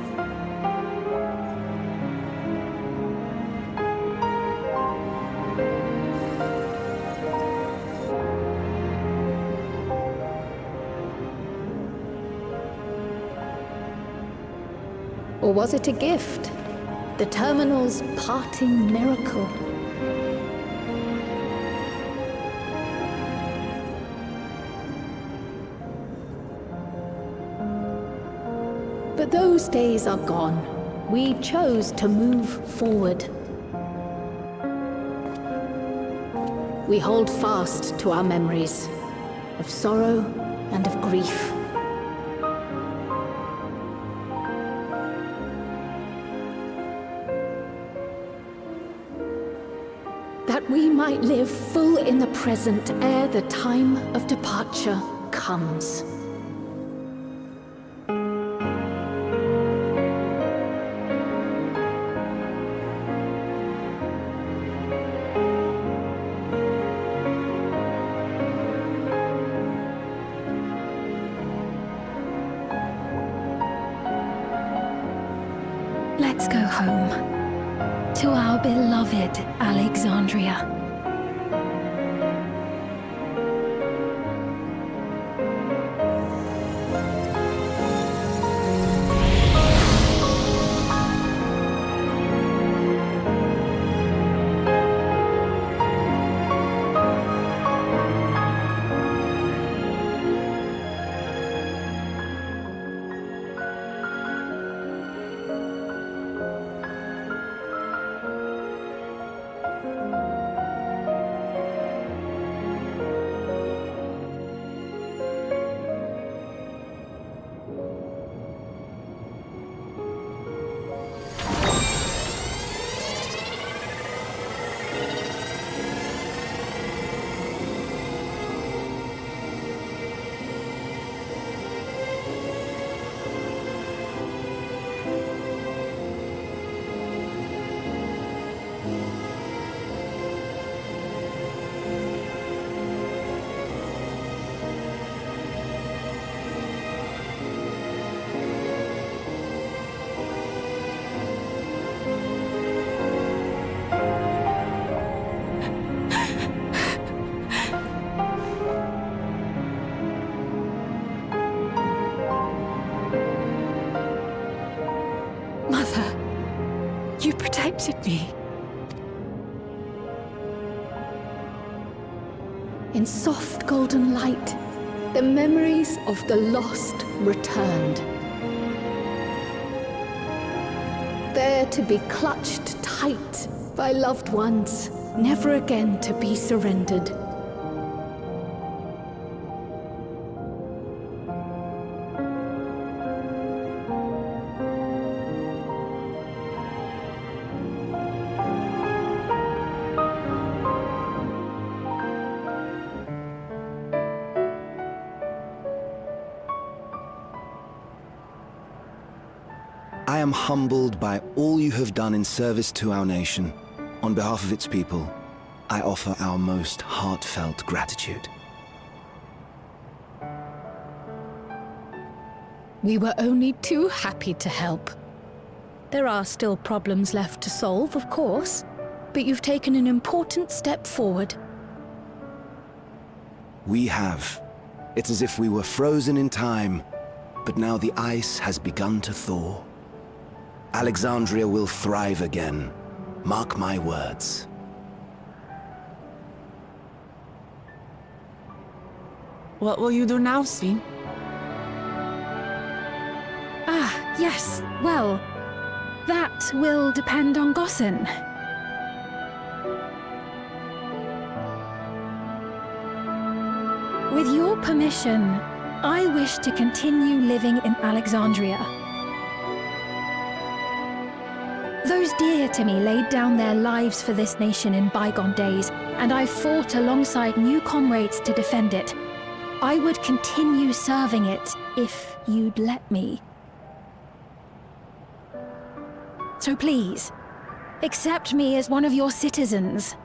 Or was it a gift? The Terminal's parting miracle? But those days are gone. We chose to move forward. We hold fast to our memories of sorrow and of grief. That we might live full in the present ere the time of departure comes. Let's go home. To our beloved Alexandria. You protected me. In soft golden light, the memories of the lost returned. There to be clutched tight by loved ones, never again to be surrendered. I am humbled by all you have done in service to our nation. On behalf of its people, I offer our most heartfelt gratitude. We were only too happy to help. There are still problems left to solve, of course, but you've taken an important step forward. We have. It's as if we were frozen in time, but now the ice has begun to thaw. Alexandria will thrive again. Mark my words. What will you do now, Sven? Ah, yes. Well, that will depend on Gossen. With your permission, I wish to continue living in Alexandria. Those dear to me laid down their lives for this nation in bygone days, and I fought alongside new comrades to defend it. I would continue serving it if you'd let me. So please, accept me as one of your citizens.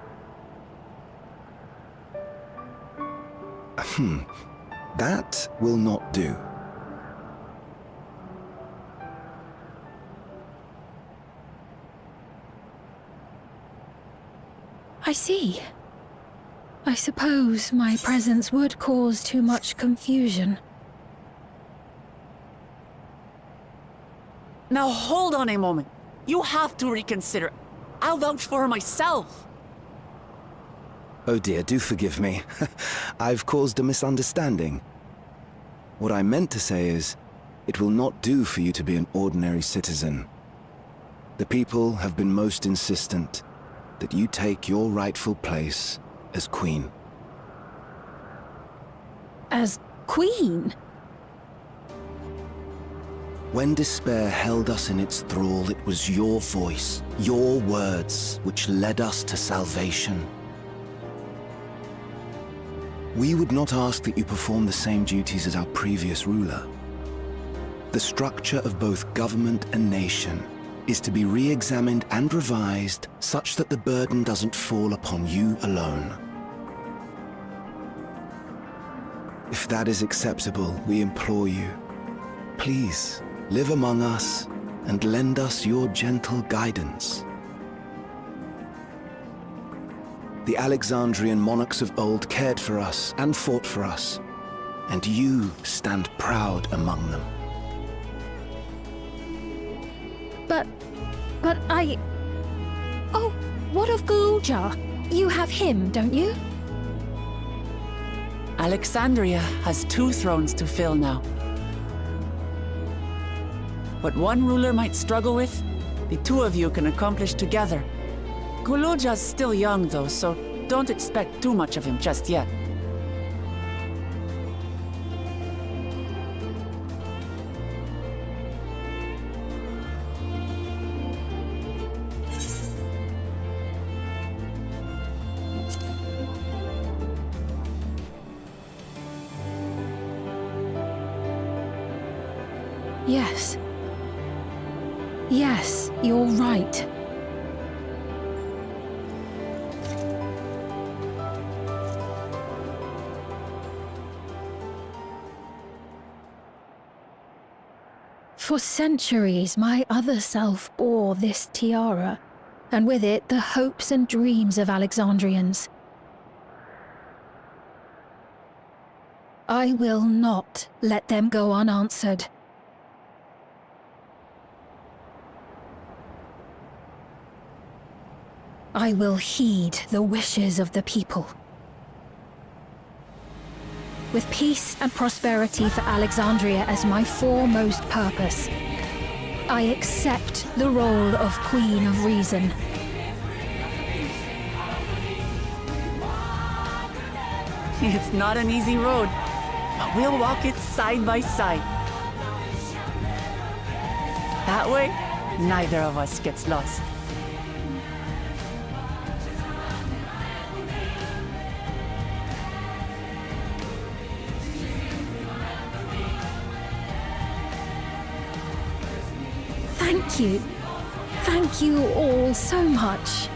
That will not do. I see. I suppose my presence would cause too much confusion. Now hold on a moment. You have to reconsider. I'll vouch for her myself. Oh dear, do forgive me. I've caused a misunderstanding. What I meant to say is, it will not do for you to be an ordinary citizen. The people have been most insistent that you take your rightful place as queen. As queen? When despair held us in its thrall, it was your voice, your words, which led us to salvation. We would not ask that you perform the same duties as our previous ruler. The structure of both government and nation is to be re-examined and revised such that the burden doesn't fall upon you alone. If that is acceptable, we implore you, please live among us and lend us your gentle guidance. The Alexandrian monarchs of old cared for us and fought for us, and you stand proud among them. But I... Oh, what of Galuja? You have him, don't you? Alexandria has 2 thrones to fill now. What one ruler might struggle with, the 2 of you can accomplish together. Galuja's still young though, so don't expect too much of him just yet. Yes. Yes, you're right. For centuries, my other self bore this tiara, and with it the hopes and dreams of Alexandrians. I will not let them go unanswered. I will heed the wishes of the people. With peace and prosperity for Alexandria as my foremost purpose, I accept the role of Queen of Reason. It's not an easy road, but we'll walk it side by side. That way, neither of us gets lost. Thank you. Thank you all so much.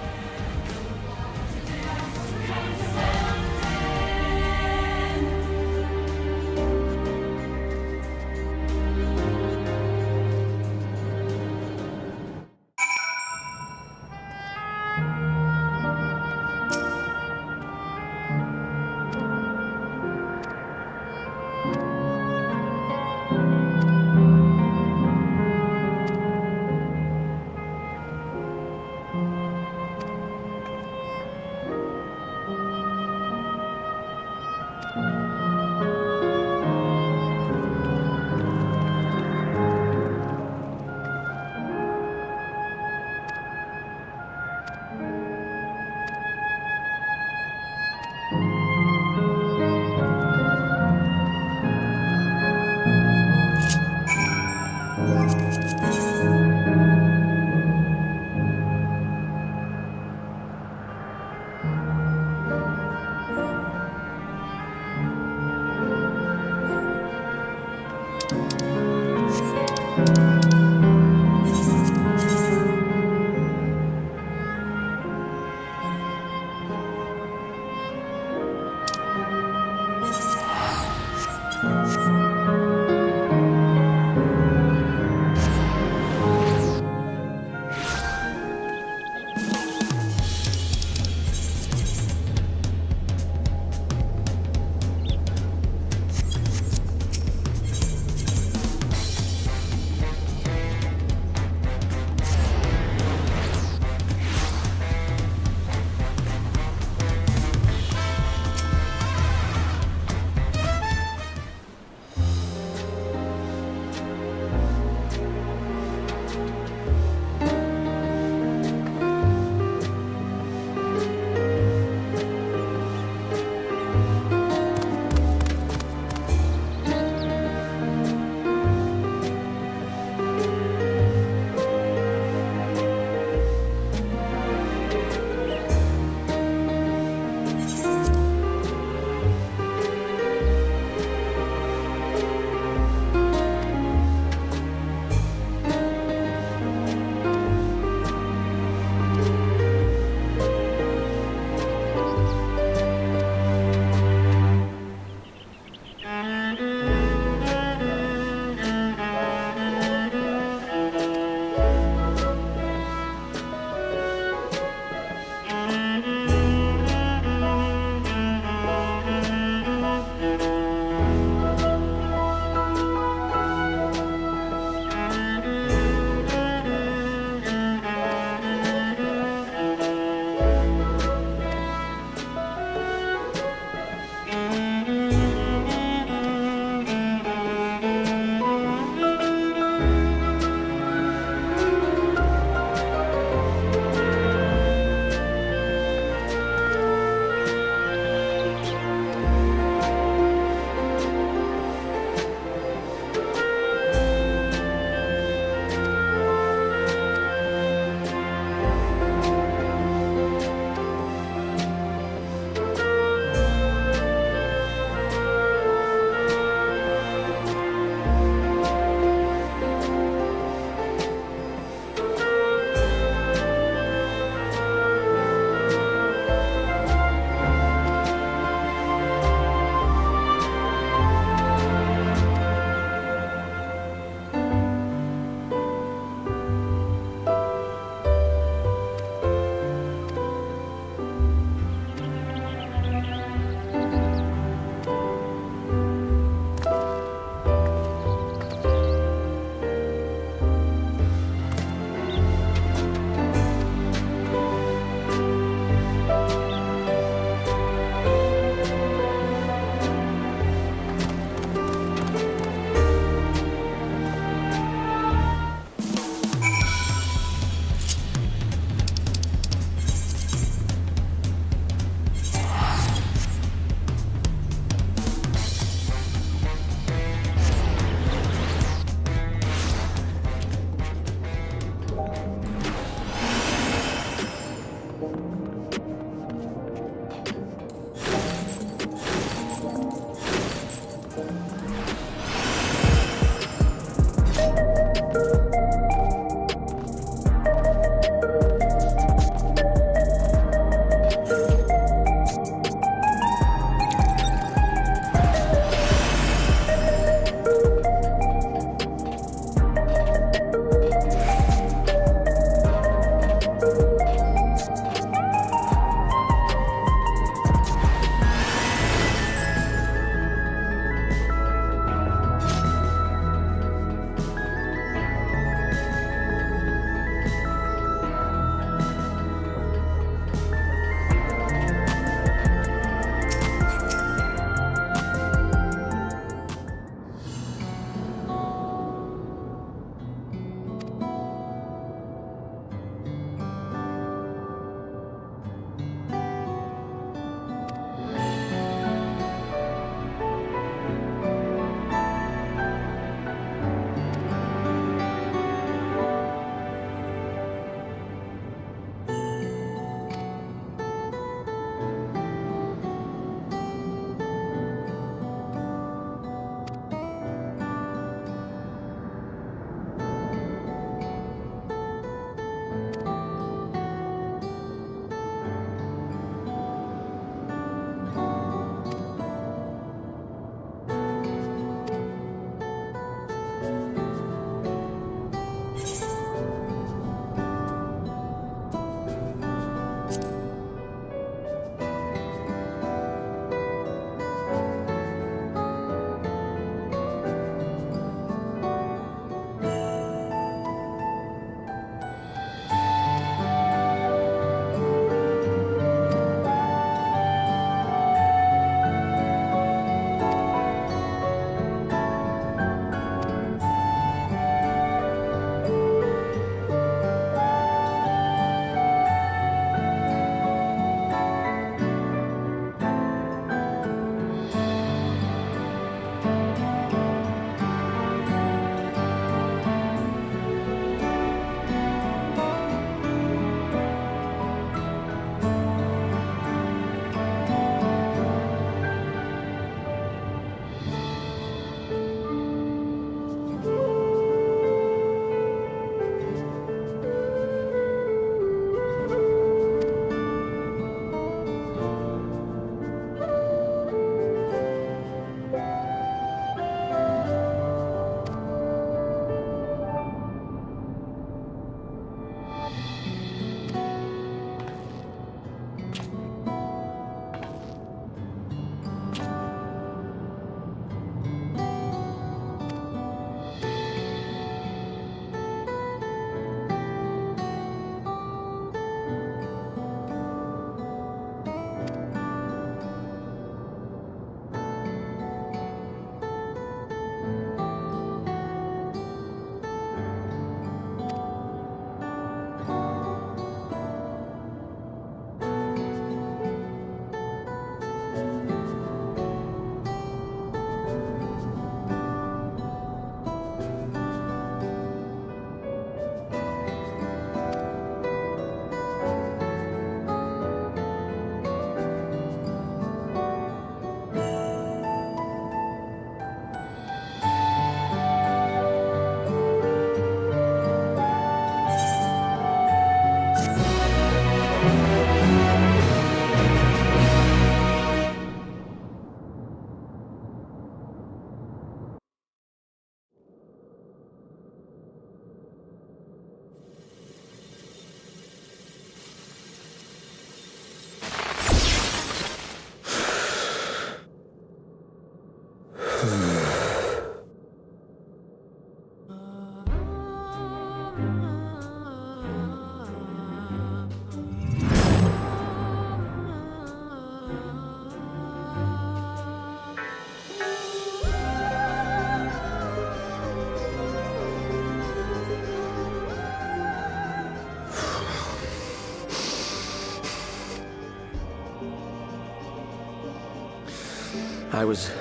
I was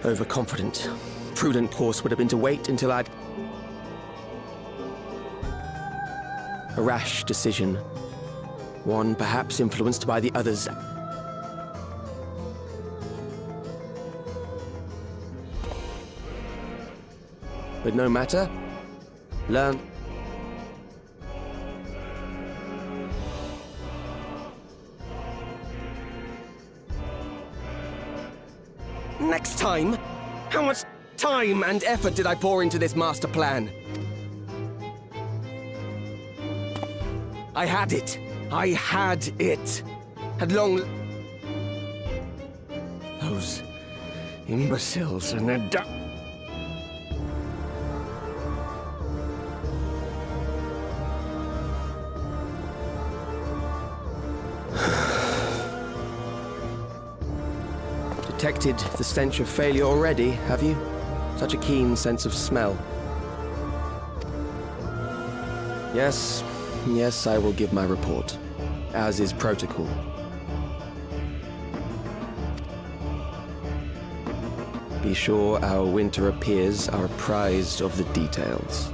overconfident. Prudent course would have been to wait until I'd... A rash decision. One perhaps influenced by the others. But no matter. Learn. Next time? How much time and effort did I pour into this master plan? I had it. I had it. Had long... Those imbeciles and their Detected the stench of failure already, have you? Such a keen sense of smell. Yes, I will give my report, as is protocol. Be sure our winter peers are apprised of the details.